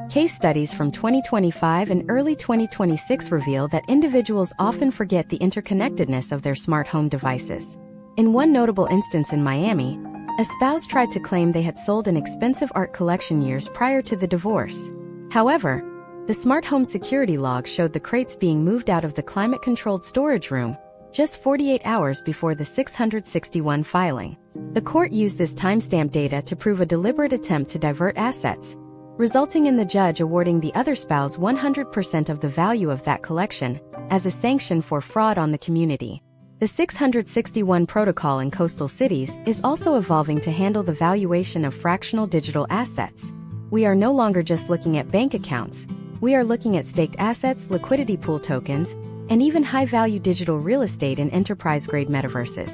Case studies from 2025 and early 2026 reveal that individuals often forget the interconnectedness of their smart home devices. In one notable instance in Miami, a spouse tried to claim they had sold an expensive art collection years prior to the divorce. However, the smart home security log showed the crates being moved out of the climate-controlled storage room just 48 hours before the 661 filing. The court used this timestamp data to prove a deliberate attempt to divert assets, resulting in the judge awarding the other spouse 100% of the value of that collection as a sanction for fraud on the community. The 661 protocol in coastal cities is also evolving to handle the valuation of fractional digital assets. We are no longer just looking at bank accounts. We are looking at staked assets, liquidity pool tokens, and even high-value digital real estate in enterprise-grade metaverses.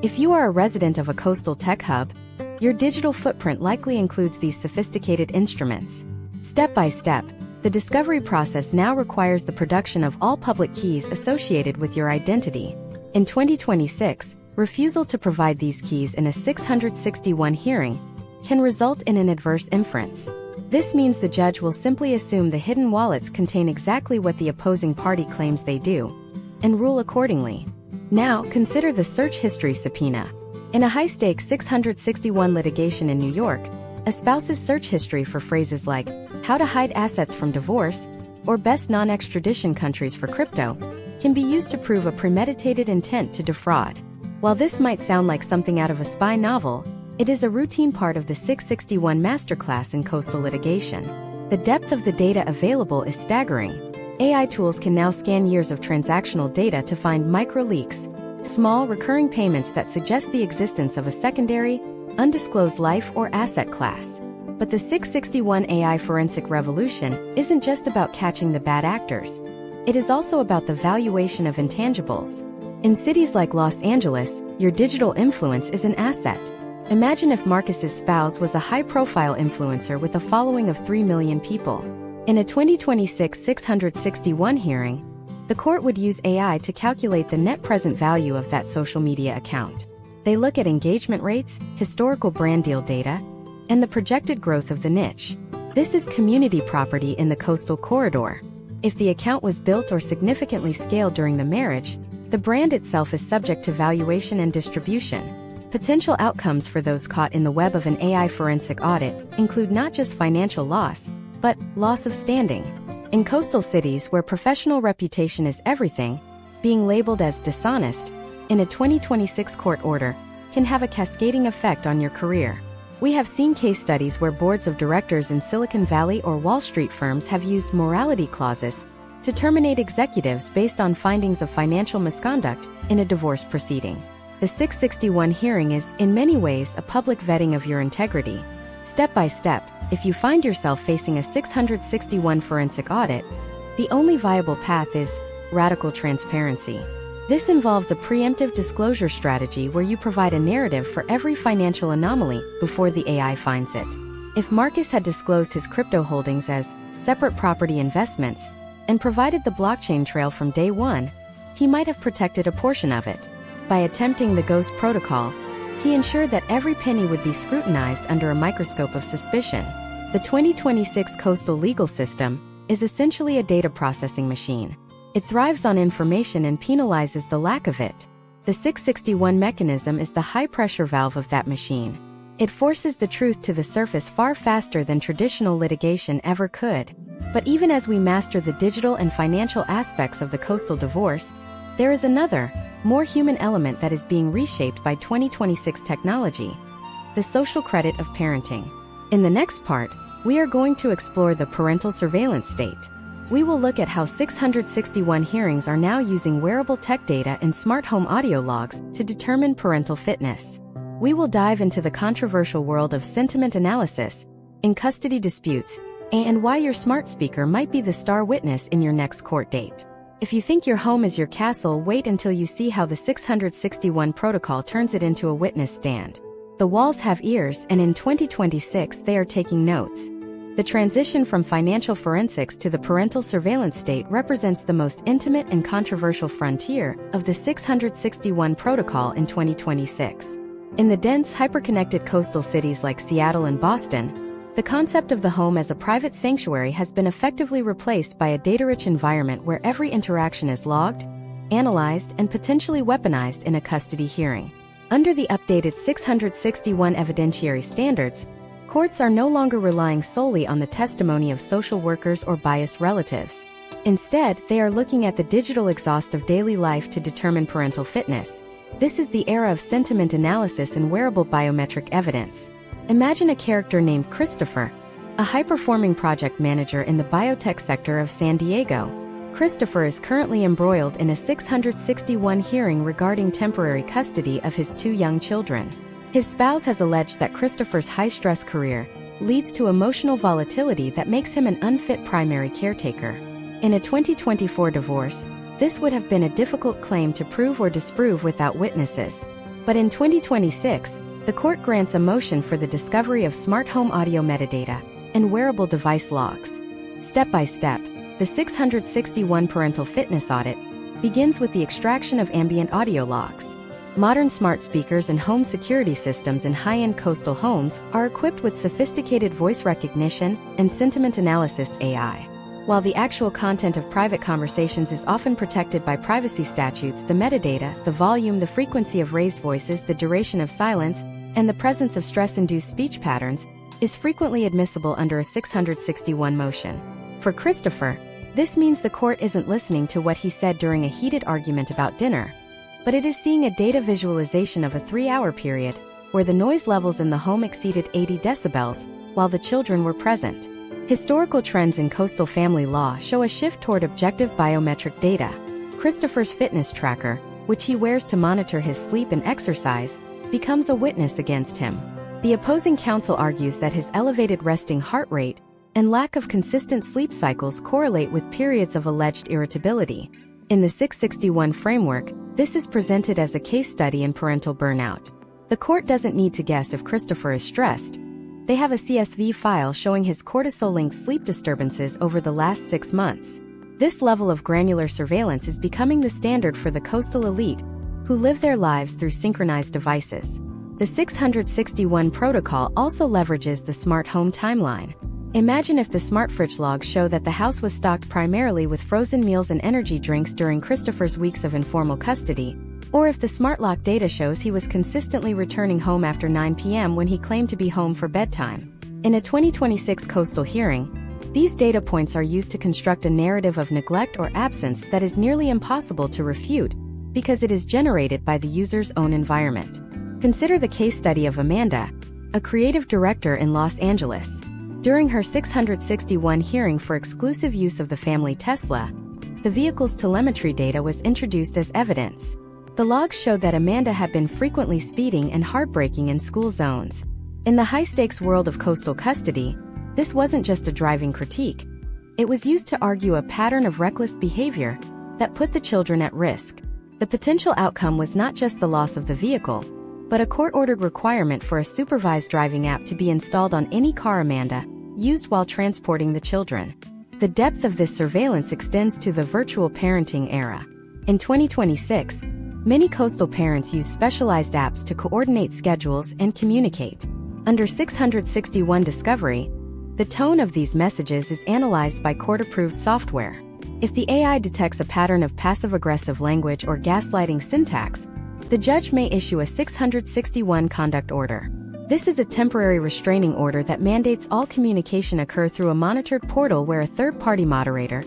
If you are a resident of a coastal tech hub, your digital footprint likely includes these sophisticated instruments. Step by step, the discovery process now requires the production of all public keys associated with your identity. In 2026, refusal to provide these keys in a 661 hearing can result in an adverse inference. This means the judge will simply assume the hidden wallets contain exactly what the opposing party claims they do, and rule accordingly. Now, consider the search history subpoena. In a high-stakes 661 litigation in New York, a spouse's search history for phrases like how to hide assets from divorce or best non-extradition countries for crypto can be used to prove a premeditated intent to defraud. While this might sound like something out of a spy novel, it is a routine part of the 661 masterclass in coastal litigation. The depth of the data available is staggering. AI tools can now scan years of transactional data to find micro-leaks, small recurring payments that suggest the existence of a secondary, undisclosed life or asset class. But the 661 AI forensic revolution isn't just about catching the bad actors. It is also about the valuation of intangibles. In cities like Los Angeles, your digital influence is an asset. Imagine if Marcus's spouse was a high-profile influencer with a following of 3 million people. In a 2026 661 hearing, the court would use AI to calculate the net present value of that social media account. They look at engagement rates, historical brand deal data, and the projected growth of the niche. This is community property in the coastal corridor. If the account was built or significantly scaled during the marriage, the brand itself is subject to valuation and distribution. Potential outcomes for those caught in the web of an AI forensic audit include not just financial loss, but loss of standing. In coastal cities where professional reputation is everything, being labeled as dishonest in a 2026 court order can have a cascading effect on your career. We have seen case studies where boards of directors in Silicon Valley or Wall Street firms have used morality clauses to terminate executives based on findings of financial misconduct in a divorce proceeding. The 661 hearing is, in many ways, a public vetting of your integrity. Step by step, if you find yourself facing a 661 forensic audit, the only viable path is radical transparency. This involves a preemptive disclosure strategy where you provide a narrative for every financial anomaly before the AI finds it. If Marcus had disclosed his crypto holdings as separate property investments and provided the blockchain trail from day one, he might have protected a portion of it. By attempting the Ghost protocol, he ensured that every penny would be scrutinized under a microscope of suspicion. The 2026 coastal legal system is essentially a data processing machine. It thrives on information and penalizes the lack of it. The 661 mechanism is the high-pressure valve of that machine. It forces the truth to the surface far faster than traditional litigation ever could. But even as we master the digital and financial aspects of the coastal divorce, there is another, more human element that is being reshaped by 2026 technology: the social credit of parenting. In the next part, we are going to explore the parental surveillance state. We will look at how 661 hearings are now using wearable tech data and smart home audio logs to determine parental fitness. We will dive into the controversial world of sentiment analysis in custody disputes and why your smart speaker might be the star witness in your next court date. If you think your home is your castle, wait until you see how the 661 protocol turns it into a witness stand. The walls have ears, and in 2026 they are taking notes. The transition from financial forensics to the parental surveillance state represents the most intimate and controversial frontier of the 661 protocol in 2026. In the dense, hyperconnected coastal cities like Seattle and Boston, the concept of the home as a private sanctuary has been effectively replaced by a data-rich environment where every interaction is logged, analyzed, and potentially weaponized in a custody hearing. Under the updated 661 evidentiary standards, courts are no longer relying solely on the testimony of social workers or biased relatives. Instead, they are looking at the digital exhaust of daily life to determine parental fitness. This is the era of sentiment analysis and wearable biometric evidence. Imagine a character named Christopher, a high-performing project manager in the biotech sector of San Diego. Christopher is currently embroiled in a 661 hearing regarding temporary custody of his 2 young children. His spouse has alleged that Christopher's high-stress career leads to emotional volatility that makes him an unfit primary caretaker. In a 2024 divorce, this would have been a difficult claim to prove or disprove without witnesses. But in 2026, the court grants a motion for the discovery of smart home audio metadata and wearable device logs. Step by step, the 661 parental fitness audit begins with the extraction of ambient audio logs. Modern smart speakers and home security systems in high-end coastal homes are equipped with sophisticated voice recognition and sentiment analysis AI. While the actual content of private conversations is often protected by privacy statutes, the metadata, the volume, the frequency of raised voices, the duration of silence, and the presence of stress-induced speech patterns is frequently admissible under a 661 motion. For Christopher, this means the court isn't listening to what he said during a heated argument about dinner, but it is seeing a data visualization of a 3-hour period where the noise levels in the home exceeded 80 decibels while the children were present. Historical trends in coastal family law show a shift toward objective biometric data. Christopher's fitness tracker, which he wears to monitor his sleep and exercise, becomes a witness against him. The opposing counsel argues that his elevated resting heart rate and lack of consistent sleep cycles correlate with periods of alleged irritability. In the 661 framework, this is presented as a case study in parental burnout. The court doesn't need to guess if Christopher is stressed. They have a CSV file showing his cortisol-linked sleep disturbances over the last 6 months. This level of granular surveillance is becoming the standard for the coastal elite, who live their lives through synchronized devices. The 661 protocol also leverages the smart home timeline. Imagine if the smart fridge logs show that the house was stocked primarily with frozen meals and energy drinks during Christopher's weeks of informal custody, or if the smart lock data shows he was consistently returning home after 9 p.m. when he claimed to be home for bedtime. In a 2026 coastal hearing, these data points are used to construct a narrative of neglect or absence that is nearly impossible to refute because it is generated by the user's own environment. Consider the case study of Amanda, a creative director in Los Angeles. During her 661 hearing for exclusive use of the family Tesla, the vehicle's telemetry data was introduced as evidence. The logs showed that Amanda had been frequently speeding and hard-braking in school zones. In the high-stakes world of coastal custody, this wasn't just a driving critique. It was used to argue a pattern of reckless behavior that put the children at risk. The potential outcome was not just the loss of the vehicle, but a court-ordered requirement for a supervised driving app to be installed on any car Amanda used while transporting the children. The depth of this surveillance extends to the virtual parenting era. In 2026, many coastal parents use specialized apps to coordinate schedules and communicate. Under 661 discovery, the tone of these messages is analyzed by court-approved software. If the AI detects a pattern of passive-aggressive language or gaslighting syntax, the judge may issue a 661 conduct order. This is a temporary restraining order that mandates all communication occur through a monitored portal where a third-party moderator,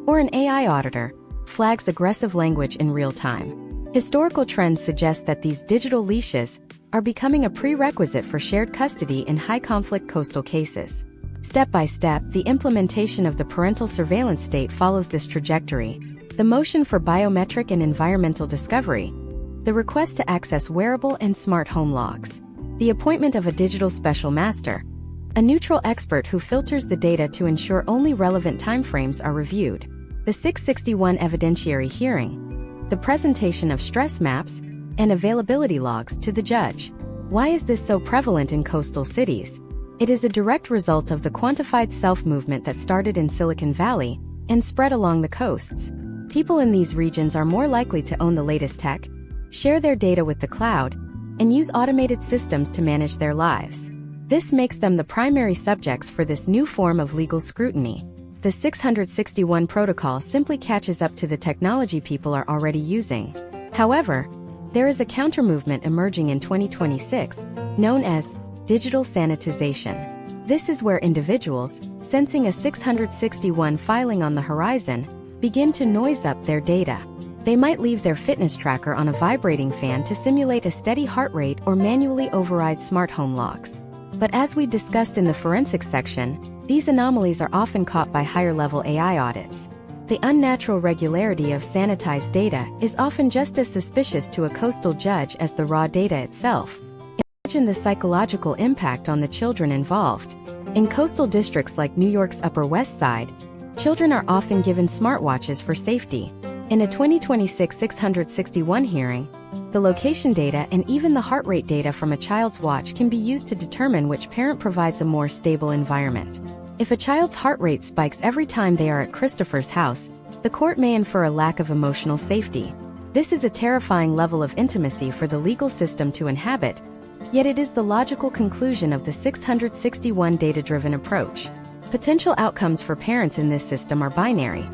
or an AI auditor, flags aggressive language in real time. Historical trends suggest that these digital leashes are becoming a prerequisite for shared custody in high-conflict coastal cases. Step by step, the implementation of the parental surveillance state follows this trajectory. The motion for biometric and environmental discovery, the request to access wearable and smart home logs, the appointment of a digital special master, a neutral expert who filters the data to ensure only relevant timeframes are reviewed, the 661 evidentiary hearing, the presentation of stress maps and availability logs to the judge. Why is this so prevalent in coastal cities? It is a direct result of the quantified self-movement that started in Silicon Valley and spread along the coasts. People in these regions are more likely to own the latest tech, share their data with the cloud, and use automated systems to manage their lives. This makes them the primary subjects for this new form of legal scrutiny. The 661 protocol simply catches up to the technology people are already using. However, there is a counter-movement emerging in 2026, known as digital sanitization. This is where individuals, sensing a 661 filing on the horizon, begin to noise up their data. They might leave their fitness tracker on a vibrating fan to simulate a steady heart rate or manually override smart home locks. But as we discussed in the forensics section, these anomalies are often caught by higher-level AI audits. The unnatural regularity of sanitized data is often just as suspicious to a coastal judge as the raw data itself. Imagine the psychological impact on the children involved. In coastal districts like New York's Upper West Side, children are often given smartwatches for safety. In a 2026 661 hearing, the location data and even the heart rate data from a child's watch can be used to determine which parent provides a more stable environment. If a child's heart rate spikes every time they are at Christopher's house, the court may infer a lack of emotional safety. This is a terrifying level of intimacy for the legal system to inhabit, yet it is the logical conclusion of the 661 data-driven approach. Potential outcomes for parents in this system are binary.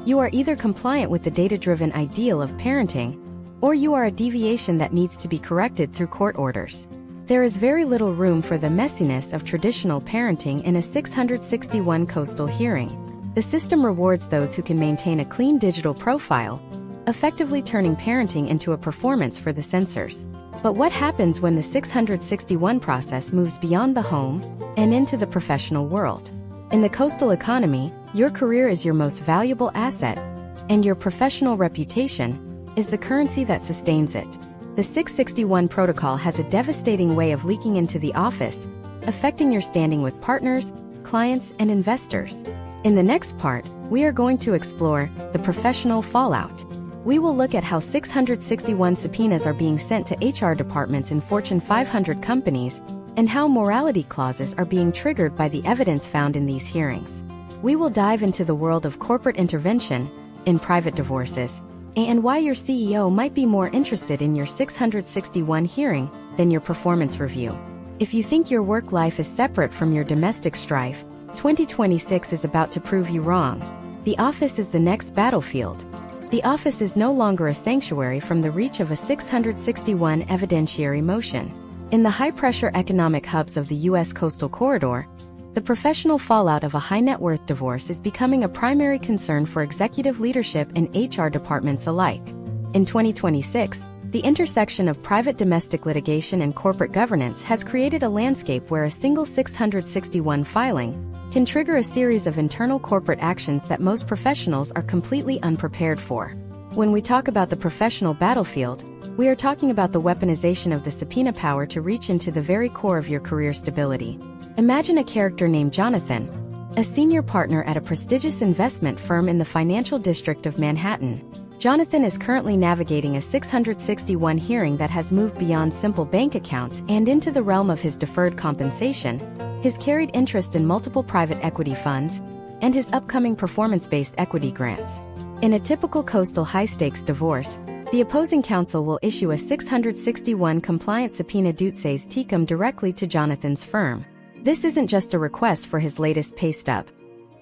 You are either compliant with the data-driven ideal of parenting, or you are a deviation that needs to be corrected through court orders. There is very little room for the messiness of traditional parenting in a 661 coastal hearing. The system rewards those who can maintain a clean digital profile, effectively turning parenting into a performance for the censors. But what happens when the 661 process moves beyond the home and into the professional world? In the coastal economy, your career is your most valuable asset, and your professional reputation is the currency that sustains it. The 661 protocol has a devastating way of leaking into the office, affecting your standing with partners, clients, and investors. In the next part, we are going to explore the professional fallout. We will look at how 661 subpoenas are being sent to HR departments in Fortune 500 companies, and how morality clauses are being triggered by the evidence found in these hearings. We will dive into the world of corporate intervention in private divorces, and why your CEO might be more interested in your 661 hearing than your performance review. If you think your work life is separate from your domestic strife, 2026 is about to prove you wrong. The office is the next battlefield. The office is no longer a sanctuary from the reach of a 661 evidentiary motion. In the high-pressure economic hubs of the U.S. coastal corridor, the professional fallout of a high-net-worth divorce is becoming a primary concern for executive leadership and HR departments alike. In 2026, the intersection of private domestic litigation and corporate governance has created a landscape where a single 661 filing can trigger a series of internal corporate actions that most professionals are completely unprepared for. When we talk about the professional battlefield, we are talking about the weaponization of the subpoena power to reach into the very core of your career stability. Imagine a character named Jonathan, a senior partner at a prestigious investment firm in the financial district of Manhattan. Jonathan is currently navigating a 661 hearing that has moved beyond simple bank accounts and into the realm of his deferred compensation, his carried interest in multiple private equity funds, and his upcoming performance-based equity grants. In a typical coastal high-stakes divorce, the opposing counsel will issue a 661 compliant subpoena dutes tecum directly to Jonathan's firm. This isn't just a request for his latest pay stub.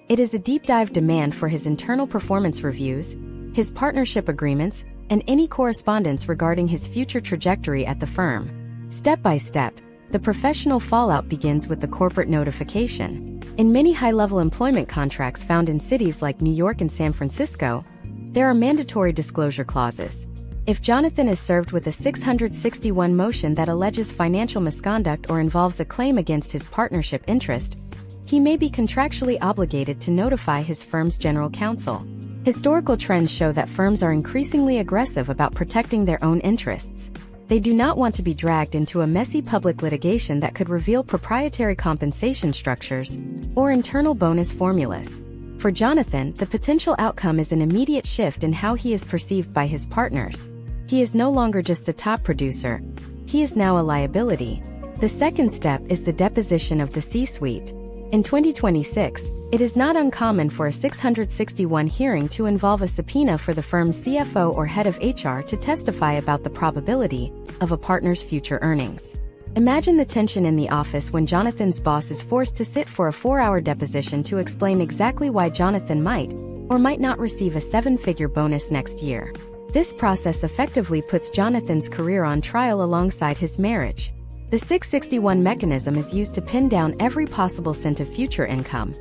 It is a deep-dive demand for his internal performance reviews, his partnership agreements, and any correspondence regarding his future trajectory at the firm. Step by step, the professional fallout begins with the corporate notification. In many high-level employment contracts found in cities like New York and San Francisco, there are mandatory disclosure clauses. If Jonathan is served with a 661 motion that alleges financial misconduct or involves a claim against his partnership interest, he may be contractually obligated to notify his firm's general counsel. Historical trends show that firms are increasingly aggressive about protecting their own interests. They do not want to be dragged into a messy public litigation that could reveal proprietary compensation structures or internal bonus formulas. For Jonathan, the potential outcome is an immediate shift in how he is perceived by his partners. He is no longer just a top producer. He is now a liability. The second step is the deposition of the C-suite. In 2026, it is not uncommon for a 661 hearing to involve a subpoena for the firm's CFO or head of HR to testify about the probability of a partner's future earnings. Imagine the tension in the office when Jonathan's boss is forced to sit for a 4-hour deposition to explain exactly why Jonathan might or might not receive a 7-figure bonus next year. This process effectively puts Jonathan's career on trial alongside his marriage. The 661 mechanism is used to pin down every possible cent of future income.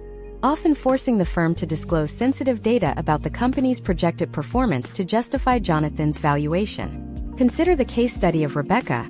often forcing the firm to disclose sensitive data about the company's projected performance to justify Jonathan's valuation. Consider the case study of Rebecca,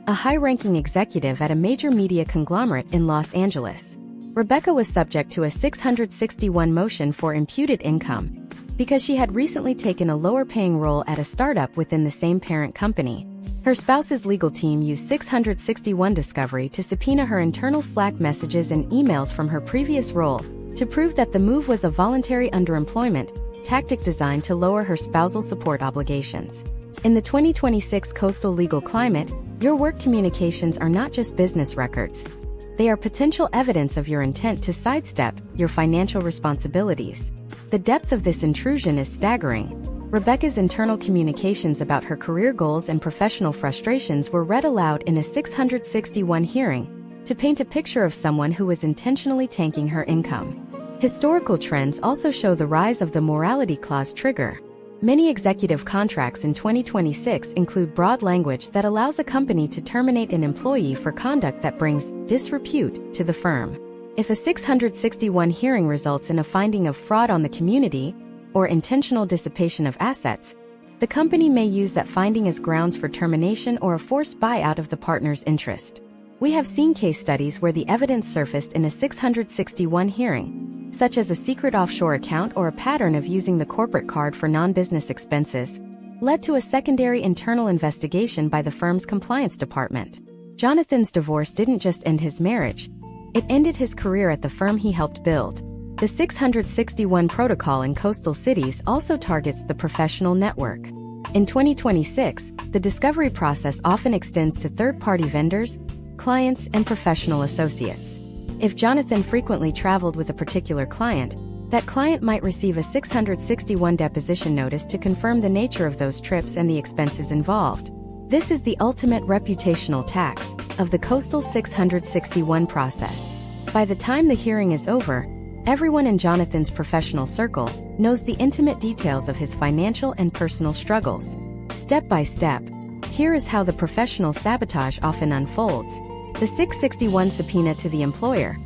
a high-ranking executive at a major media conglomerate in Los Angeles. Rebecca was subject to a 661 motion for imputed income because she had recently taken a lower-paying role at a startup within the same parent company. Her spouse's legal team used 661 discovery to subpoena her internal Slack messages and emails from her previous role to prove that the move was a voluntary underemployment tactic designed to lower her spousal support obligations. In the 2026 coastal legal climate, your work communications are not just business records. They are potential evidence of your intent to sidestep your financial responsibilities. The depth of this intrusion is staggering. Rebecca's internal communications about her career goals and professional frustrations were read aloud in a 661 hearing to paint a picture of someone who was intentionally tanking her income. Historical trends also show the rise of the morality clause trigger. Many executive contracts in 2026 include broad language that allows a company to terminate an employee for conduct that brings disrepute to the firm. If a 661 hearing results in a finding of fraud on the community or intentional dissipation of assets, the company may use that finding as grounds for termination or a forced buyout of the partner's interest. We have seen case studies where the evidence surfaced in a 661 hearing, such as a secret offshore account or a pattern of using the corporate card for non-business expenses, led to a secondary internal investigation by the firm's compliance department. Jonathan's divorce didn't just end his marriage, it ended his career at the firm he helped build. The 661 protocol in coastal cities also targets the professional network. In 2026, the discovery process often extends to third-party vendors, clients, and professional associates. If Jonathan frequently traveled with a particular client, that client might receive a 661 deposition notice to confirm the nature of those trips and the expenses involved. This is the ultimate reputational tax of the coastal 661 process. By the time the hearing is over, everyone in Jonathan's professional circle knows the intimate details of his financial and personal struggles. Step by step, here is how the professional sabotage often unfolds. The 661 subpoena to the employer,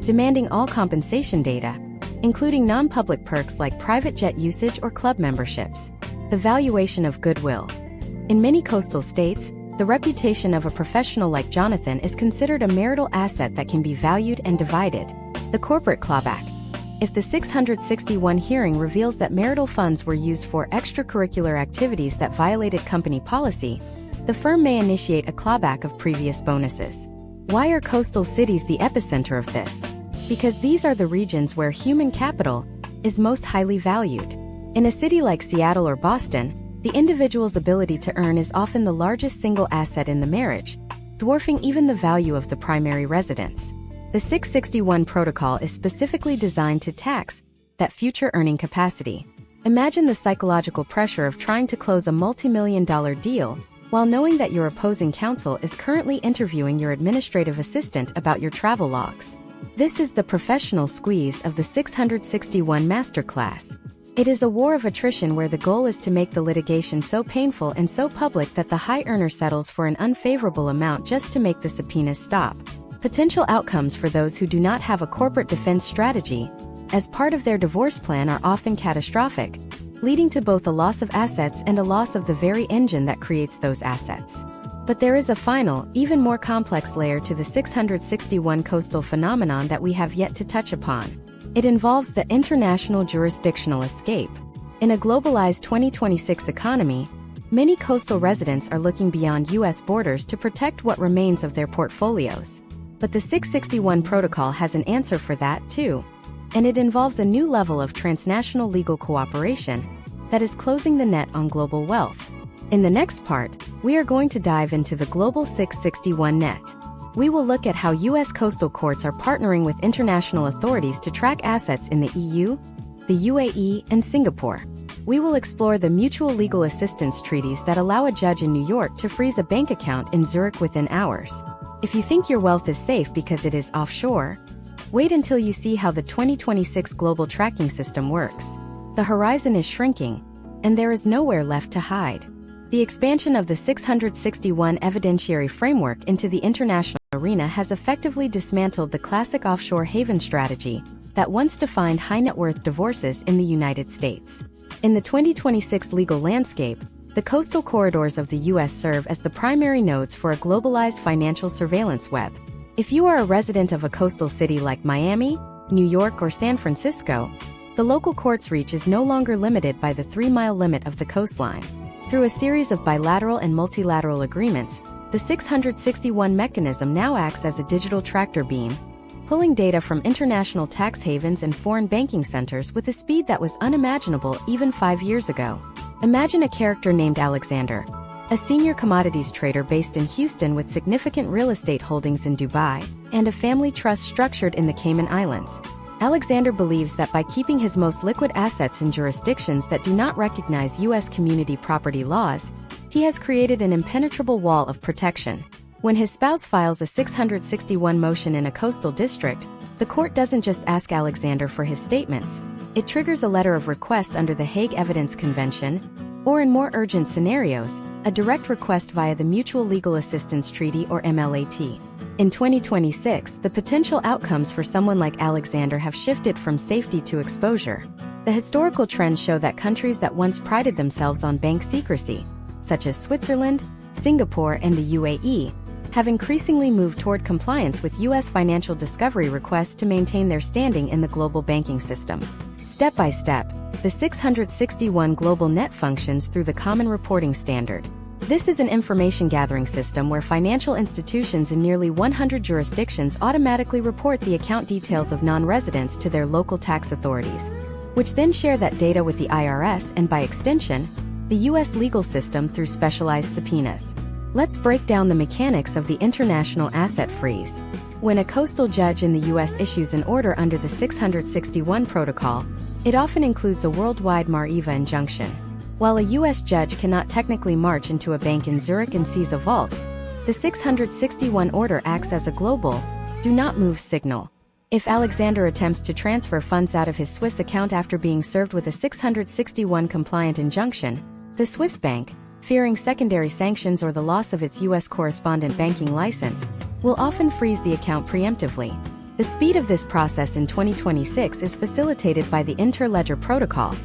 demanding all compensation data, including non-public perks like private jet usage or club memberships. The valuation of goodwill. In many coastal states, the reputation of a professional like Jonathan is considered a marital asset that can be valued and divided. The corporate clawback. If the 661 hearing reveals that marital funds were used for extracurricular activities that violated company policy, the firm may initiate a clawback of previous bonuses. Why are coastal cities the epicenter of this? Because these are the regions where human capital is most highly valued. In a city like Seattle or Boston, the individual's ability to earn is often the largest single asset in the marriage, dwarfing even the value of the primary residence. The 661 protocol is specifically designed to tax that future earning capacity. Imagine the psychological pressure of trying to close a multi-million-dollar deal while knowing that your opposing counsel is currently interviewing your administrative assistant about your travel logs. This is the professional squeeze of the 661 masterclass. It is a war of attrition where the goal is to make the litigation so painful and so public that the high earner settles for an unfavorable amount just to make the subpoenas stop. Potential outcomes for those who do not have a corporate defense strategy as part of their divorce plan are often catastrophic, leading to both a loss of assets and a loss of the very engine that creates those assets. But there is a final, even more complex layer to the 661 coastal phenomenon that we have yet to touch upon. It involves the international jurisdictional escape. In a globalized 2026 economy, many coastal residents are looking beyond U.S. borders to protect what remains of their portfolios. But the 661 protocol has an answer for that, too. And it involves a new level of transnational legal cooperation that is closing the net on global wealth. In the next part, we are going to dive into the global 661 net. We will look at how U.S. coastal courts are partnering with international authorities to track assets in the EU, the UAE, and Singapore. We will explore the mutual legal assistance treaties that allow a judge in New York to freeze a bank account in Zurich within hours. If you think your wealth is safe because it is offshore, wait until you see how the 2026 global tracking system works. The horizon is shrinking, and there is nowhere left to hide. The expansion of the 661 evidentiary framework into the international arena has effectively dismantled the classic offshore haven strategy that once defined high-net-worth divorces in the United States. In the 2026 legal landscape, the coastal corridors of the U.S. serve as the primary nodes for a globalized financial surveillance web. If you are a resident of a coastal city like Miami, New York, or San Francisco, the local court's reach is no longer limited by the 3-mile limit of the coastline. Through a series of bilateral and multilateral agreements, the 661 mechanism now acts as a digital tractor beam, pulling data from international tax havens and foreign banking centers with a speed that was unimaginable even 5 years ago. Imagine a character named Alexander, a senior commodities trader based in Houston with significant real estate holdings in Dubai, and a family trust structured in the Cayman Islands. Alexander believes that by keeping his most liquid assets in jurisdictions that do not recognize U.S. community property laws, he has created an impenetrable wall of protection. When his spouse files a 661 motion in a coastal district, the court doesn't just ask Alexander for his statements. It triggers a letter of request under the Hague Evidence Convention, or in more urgent scenarios, a direct request via the Mutual Legal Assistance Treaty or MLAT. In 2026, the potential outcomes for someone like Alexander have shifted from safety to exposure. The historical trends show that countries that once prided themselves on bank secrecy, such as Switzerland, Singapore, and the UAE, have increasingly moved toward compliance with U.S. financial discovery requests to maintain their standing in the global banking system. Step by step, the 661 Global Net functions through the Common Reporting Standard. This is an information gathering system where financial institutions in nearly 100 jurisdictions automatically report the account details of non-residents to their local tax authorities, which then share that data with the IRS and, by extension, the U.S. legal system through specialized subpoenas. Let's break down the mechanics of the international asset freeze. When a coastal judge in the U.S. issues an order under the 661 protocol, it often includes a worldwide Mar-Eva injunction. While a U.S. judge cannot technically march into a bank in Zurich and seize a vault, the 661 order acts as a global, do not move signal. If Alexander attempts to transfer funds out of his Swiss account after being served with a 661 compliant injunction, the Swiss bank, fearing secondary sanctions or the loss of its U.S. correspondent banking license, will often freeze the account preemptively. The speed of this process in 2026 is facilitated by the Interledger Protocol,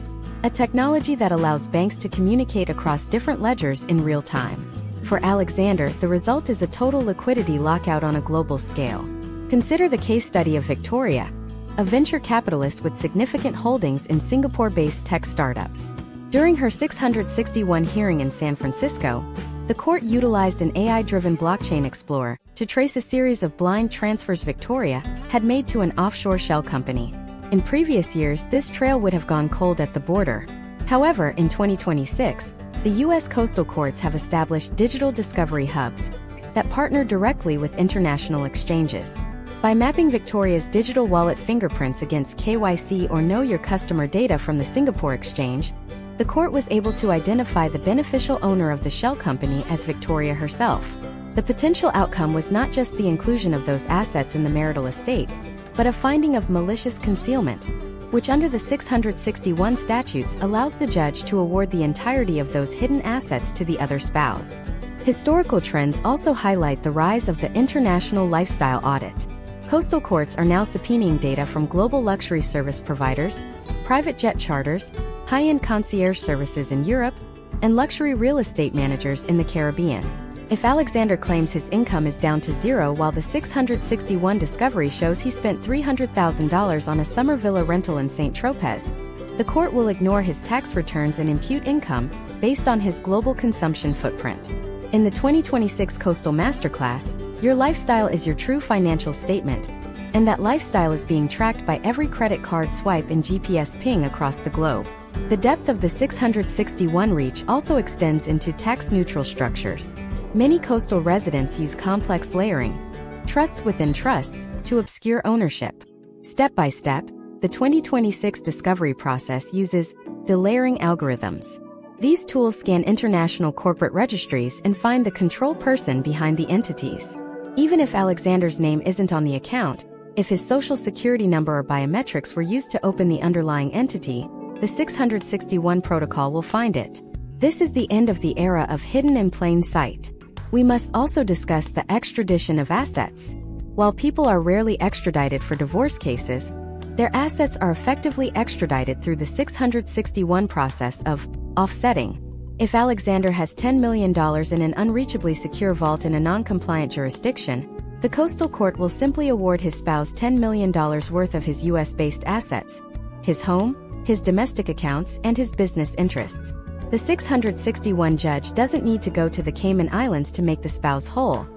a technology that allows banks to communicate across different ledgers in real time. For Alexander, the result is a total liquidity lockout on a global scale. Consider the case study of Victoria, a venture capitalist with significant holdings in Singapore-based tech startups. During her 661 hearing in San Francisco, the court utilized an AI-driven blockchain explorer to trace a series of blind transfers Victoria had made to an offshore shell company. In previous years, this trail would have gone cold at the border. However, in 2026, the U.S. coastal courts have established digital discovery hubs that partner directly with international exchanges. By mapping Victoria's digital wallet fingerprints against KYC or Know Your Customer data from the Singapore exchange, the court was able to identify the beneficial owner of the shell company as Victoria herself. The potential outcome was not just the inclusion of those assets in the marital estate, but a finding of malicious concealment, which under the 661 statutes allows the judge to award the entirety of those hidden assets to the other spouse. Historical trends also highlight the rise of the international lifestyle audit. Coastal courts are now subpoenaing data from global luxury service providers, private jet charters, high-end concierge services in Europe, and luxury real estate managers in the Caribbean. If Alexander claims his income is down to zero while the 661 discovery shows he spent $300,000 on a summer villa rental in St. Tropez, the court will ignore his tax returns and impute income based on his global consumption footprint. In the 2026 Coastal Masterclass, your lifestyle is your true financial statement, and that lifestyle is being tracked by every credit card swipe and GPS ping across the globe. The depth of the 661 reach also extends into tax-neutral structures. Many coastal residents use complex layering, trusts within trusts, to obscure ownership. Step by step, the 2026 discovery process uses delayering algorithms. These tools scan international corporate registries and find the control person behind the entities. Even if Alexander's name isn't on the account, if his social security number or biometrics were used to open the underlying entity, the 661 protocol will find it. This is the end of the era of hidden in plain sight. We must also discuss the extradition of assets. While people are rarely extradited for divorce cases, Their assets are effectively extradited through the 661 process of offsetting. If Alexander has $10 million in an unreachably secure vault in a non-compliant jurisdiction, the coastal court will simply award his spouse $10 million worth of his US-based assets, his home, his domestic accounts, and his business interests. The 661 judge doesn't need to go to the Cayman Islands to make the spouse whole.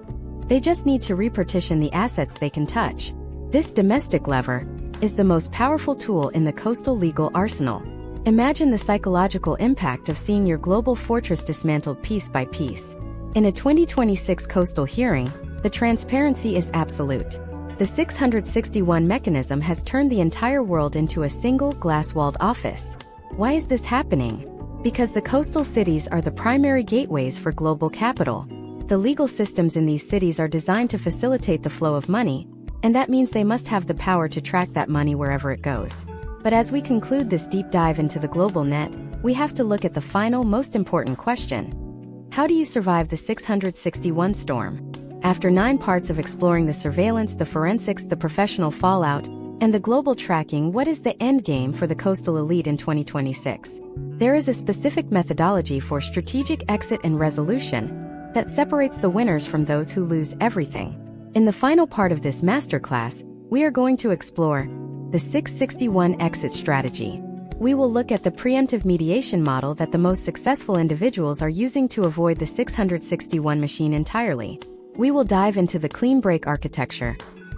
They just need to repartition the assets they can touch. This domestic lever is the most powerful tool in the coastal legal arsenal. Imagine the psychological impact of seeing your global fortress dismantled piece by piece. In a 2026 coastal hearing, the transparency is absolute. The 661 mechanism has turned the entire world into a single glass-walled office. Why is this happening? Because the coastal cities are the primary gateways for global capital. The legal systems in these cities are designed to facilitate the flow of money, and that means they must have the power to track that money wherever it goes. But as we conclude this deep dive into the global net, we have to look at the final, most important question. How do you survive the 661 storm? After 9 parts of exploring the surveillance, the forensics, the professional fallout, and the global tracking, what is the end game for the coastal elite in 2026? There is a specific methodology for strategic exit and resolution that separates the winners from those who lose everything. In the final part of this masterclass, we are going to explore the 661 exit strategy. We will look at the preemptive mediation model that the most successful individuals are using to avoid the 661 machine entirely. We will dive into the clean break architecture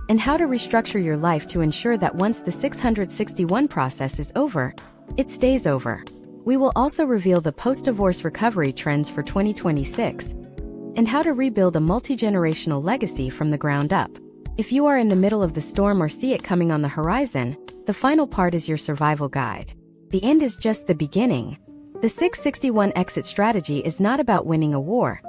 and how to restructure your life to ensure that once the 661 process is over, it stays over. We will also reveal the post-divorce recovery trends for 2026 and how to rebuild a multi-generational legacy from the ground up. If you are in the middle of the storm or see it coming on the horizon, the final part is your survival guide. The end is just the beginning. The 661 exit strategy is not about winning a war.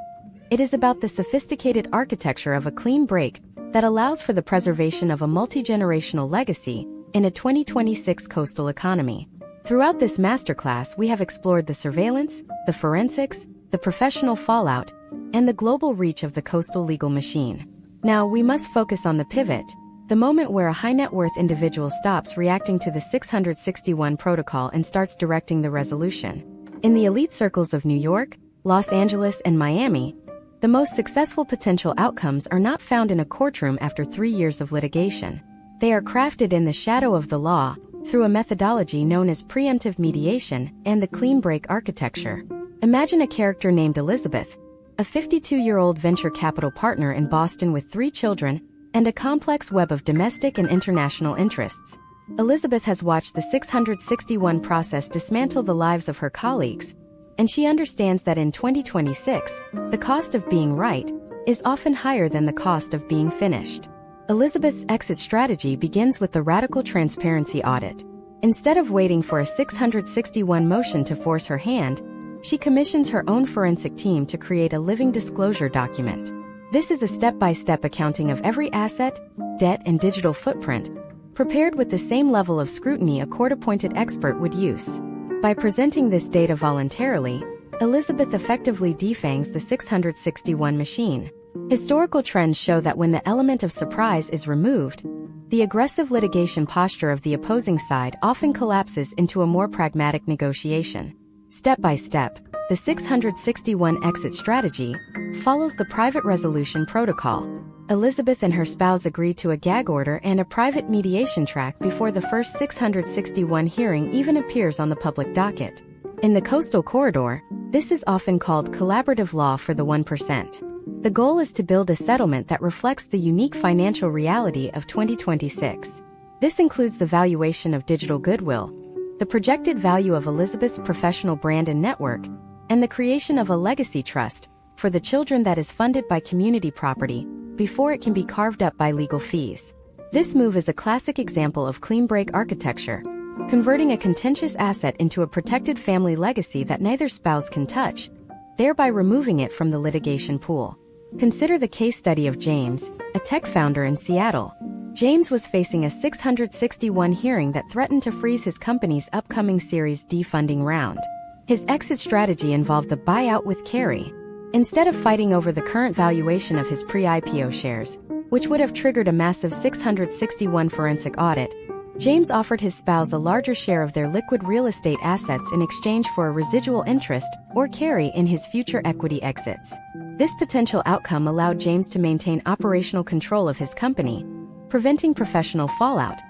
It is about the sophisticated architecture of a clean break that allows for the preservation of a multi-generational legacy in a 2026 coastal economy. Throughout this masterclass, we have explored the surveillance, the forensics, the professional fallout, and the global reach of the coastal legal machine. Now, we must focus on the pivot, the moment where a high-net-worth individual stops reacting to the 661 protocol and starts directing the resolution. In the elite circles of New York, Los Angeles, and Miami, the most successful potential outcomes are not found in a courtroom after 3 years of litigation. They are crafted in the shadow of the law, through a methodology known as preemptive mediation and the clean break architecture. Imagine a character named Elizabeth, a 52-year-old venture capital partner in Boston with 3 children and a complex web of domestic and international interests. Elizabeth has watched the 661 process dismantle the lives of her colleagues, and she understands that in 2026, the cost of being right is often higher than the cost of being finished. Elizabeth's exit strategy begins with the radical transparency audit. Instead of waiting for a 661 motion to force her hand, she commissions her own forensic team to create a living disclosure document. This is a step-by-step accounting of every asset, debt, and digital footprint, prepared with the same level of scrutiny a court-appointed expert would use. By presenting this data voluntarily, Elizabeth effectively defangs the 661 machine. Historical trends show that when the element of surprise is removed, the aggressive litigation posture of the opposing side often collapses into a more pragmatic negotiation. Step by step, the 661 exit strategy follows the private resolution protocol. Elizabeth and her spouse agree to a gag order and a private mediation track before the first 661 hearing even appears on the public docket. In the coastal corridor, this is often called collaborative law for the 1%. The goal is to build a settlement that reflects the unique financial reality of 2026. This includes the valuation of digital goodwill, the projected value of Elizabeth's professional brand and network, and the creation of a legacy trust for the children that is funded by community property before it can be carved up by legal fees. This move is a classic example of clean break architecture, converting a contentious asset into a protected family legacy that neither spouse can touch, thereby removing it from the litigation pool. Consider the case study of James, a tech founder in Seattle. James was facing a 661 hearing that threatened to freeze his company's upcoming Series D funding round. His exit strategy involved the buyout with carry. Instead of fighting over the current valuation of his pre-IPO shares, which would have triggered a massive 661 forensic audit, James offered his spouse a larger share of their liquid real estate assets in exchange for a residual interest or carry in his future equity exits. This potential outcome allowed James to maintain operational control of his company, preventing professional fallout,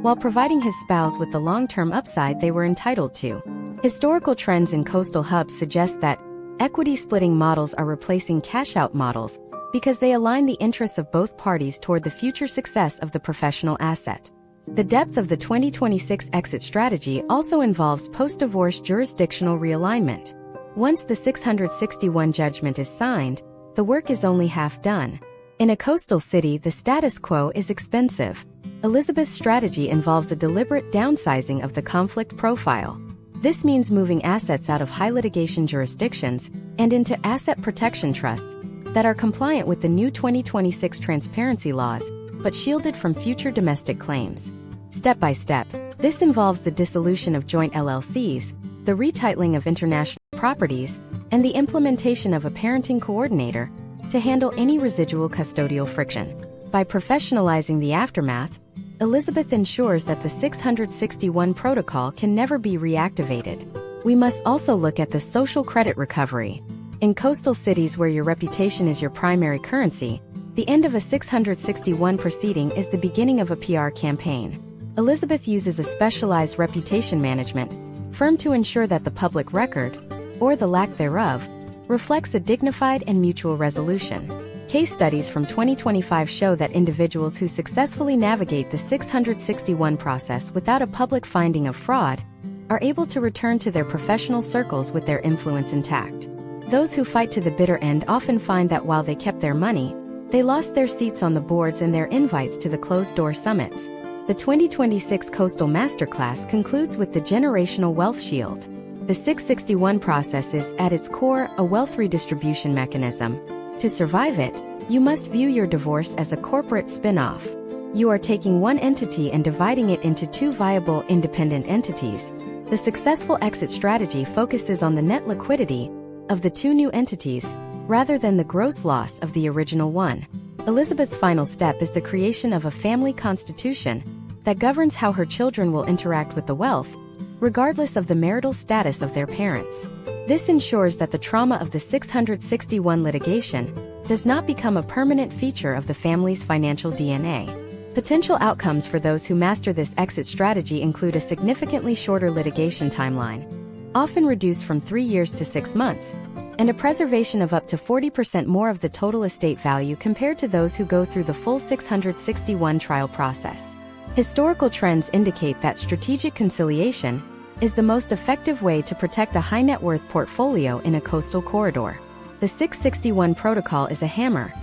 while providing his spouse with the long-term upside they were entitled to. Historical trends in coastal hubs suggest that equity-splitting models are replacing cash-out models because they align the interests of both parties toward the future success of the professional asset. The depth of the 2026 exit strategy also involves post-divorce jurisdictional realignment. Once the 661 judgment is signed, the work is only half done. In a coastal city, the status quo is expensive. Elizabeth's strategy involves a deliberate downsizing of the conflict profile. This means moving assets out of high litigation jurisdictions and into asset protection trusts that are compliant with the new 2026 transparency laws, but shielded from future domestic claims. Step by step, this involves the dissolution of joint LLCs, the retitling of international properties, and the implementation of a parenting coordinator to handle any residual custodial friction. By professionalizing the aftermath, Elizabeth ensures that the 661 protocol can never be reactivated. We must also look at the social credit recovery. In coastal cities where your reputation is your primary currency, the end of a 661 proceeding is the beginning of a PR campaign. Elizabeth uses a specialized reputation management firm to ensure that the public record, or the lack thereof, reflects a dignified and mutual resolution. Case studies from 2025 show that individuals who successfully navigate the 661 process without a public finding of fraud are able to return to their professional circles with their influence intact. Those who fight to the bitter end often find that while they kept their money, they lost their seats on the boards and their invites to the closed-door summits. The 2026 Coastal Masterclass concludes with the Generational Wealth Shield. The 661 process is, at its core, a wealth redistribution mechanism. To survive it, you must view your divorce as a corporate spin-off. You are taking one entity and dividing it into two viable, independent entities. The successful exit strategy focuses on the net liquidity of the two new entities, rather than the gross loss of the original one. Elizabeth's final step is the creation of a family constitution that governs how her children will interact with the wealth, regardless of the marital status of their parents. This ensures that the trauma of the 661 litigation does not become a permanent feature of the family's financial DNA. Potential outcomes for those who master this exit strategy include a significantly shorter litigation timeline, often reduced from 3 years to 6 months, and a preservation of up to 40% more of the total estate value compared to those who go through the full 661 trial process. Historical trends indicate that strategic conciliation is the most effective way to protect a high net worth portfolio in a coastal corridor. The 661 protocol is a hammer.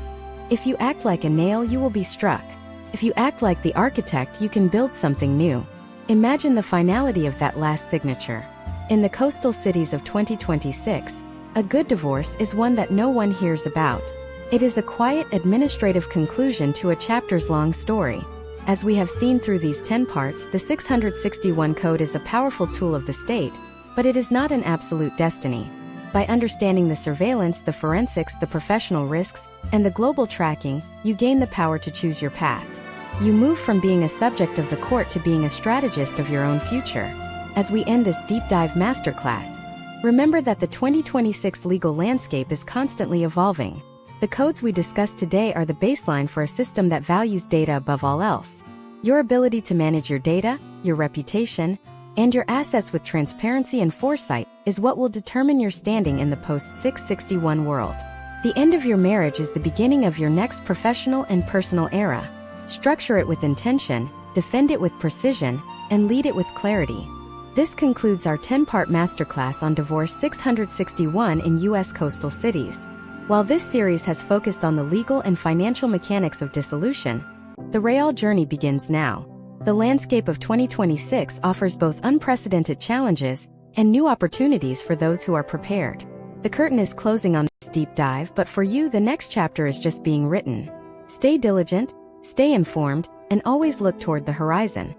If you act like a nail, you will be struck. If you act like the architect, you can build something new. Imagine the finality of that last signature. In the coastal cities of 2026, a good divorce is one that no one hears about. It is a quiet administrative conclusion to a chapters-long story. As we have seen through these 10 parts, the 661 Code is a powerful tool of the state, but it is not an absolute destiny. By understanding the surveillance, the forensics, the professional risks, and the global tracking, you gain the power to choose your path. You move from being a subject of the court to being a strategist of your own future. As we end this deep dive masterclass, remember that the 2026 legal landscape is constantly evolving. The codes we discussed today are the baseline for a system that values data above all else. Your ability to manage your data, your reputation, and your assets with transparency and foresight is what will determine your standing in the post-661 world. The end of your marriage is the beginning of your next professional and personal era. Structure it with intention, defend it with precision, and lead it with clarity. This concludes our 10-part masterclass on Divorce 661 in U.S. coastal cities. While this series has focused on the legal and financial mechanics of dissolution, the real journey begins now. The landscape of 2026 offers both unprecedented challenges and new opportunities for those who are prepared. The curtain is closing on this deep dive, but for you, the next chapter is just being written. Stay diligent, stay informed, and always look toward the horizon.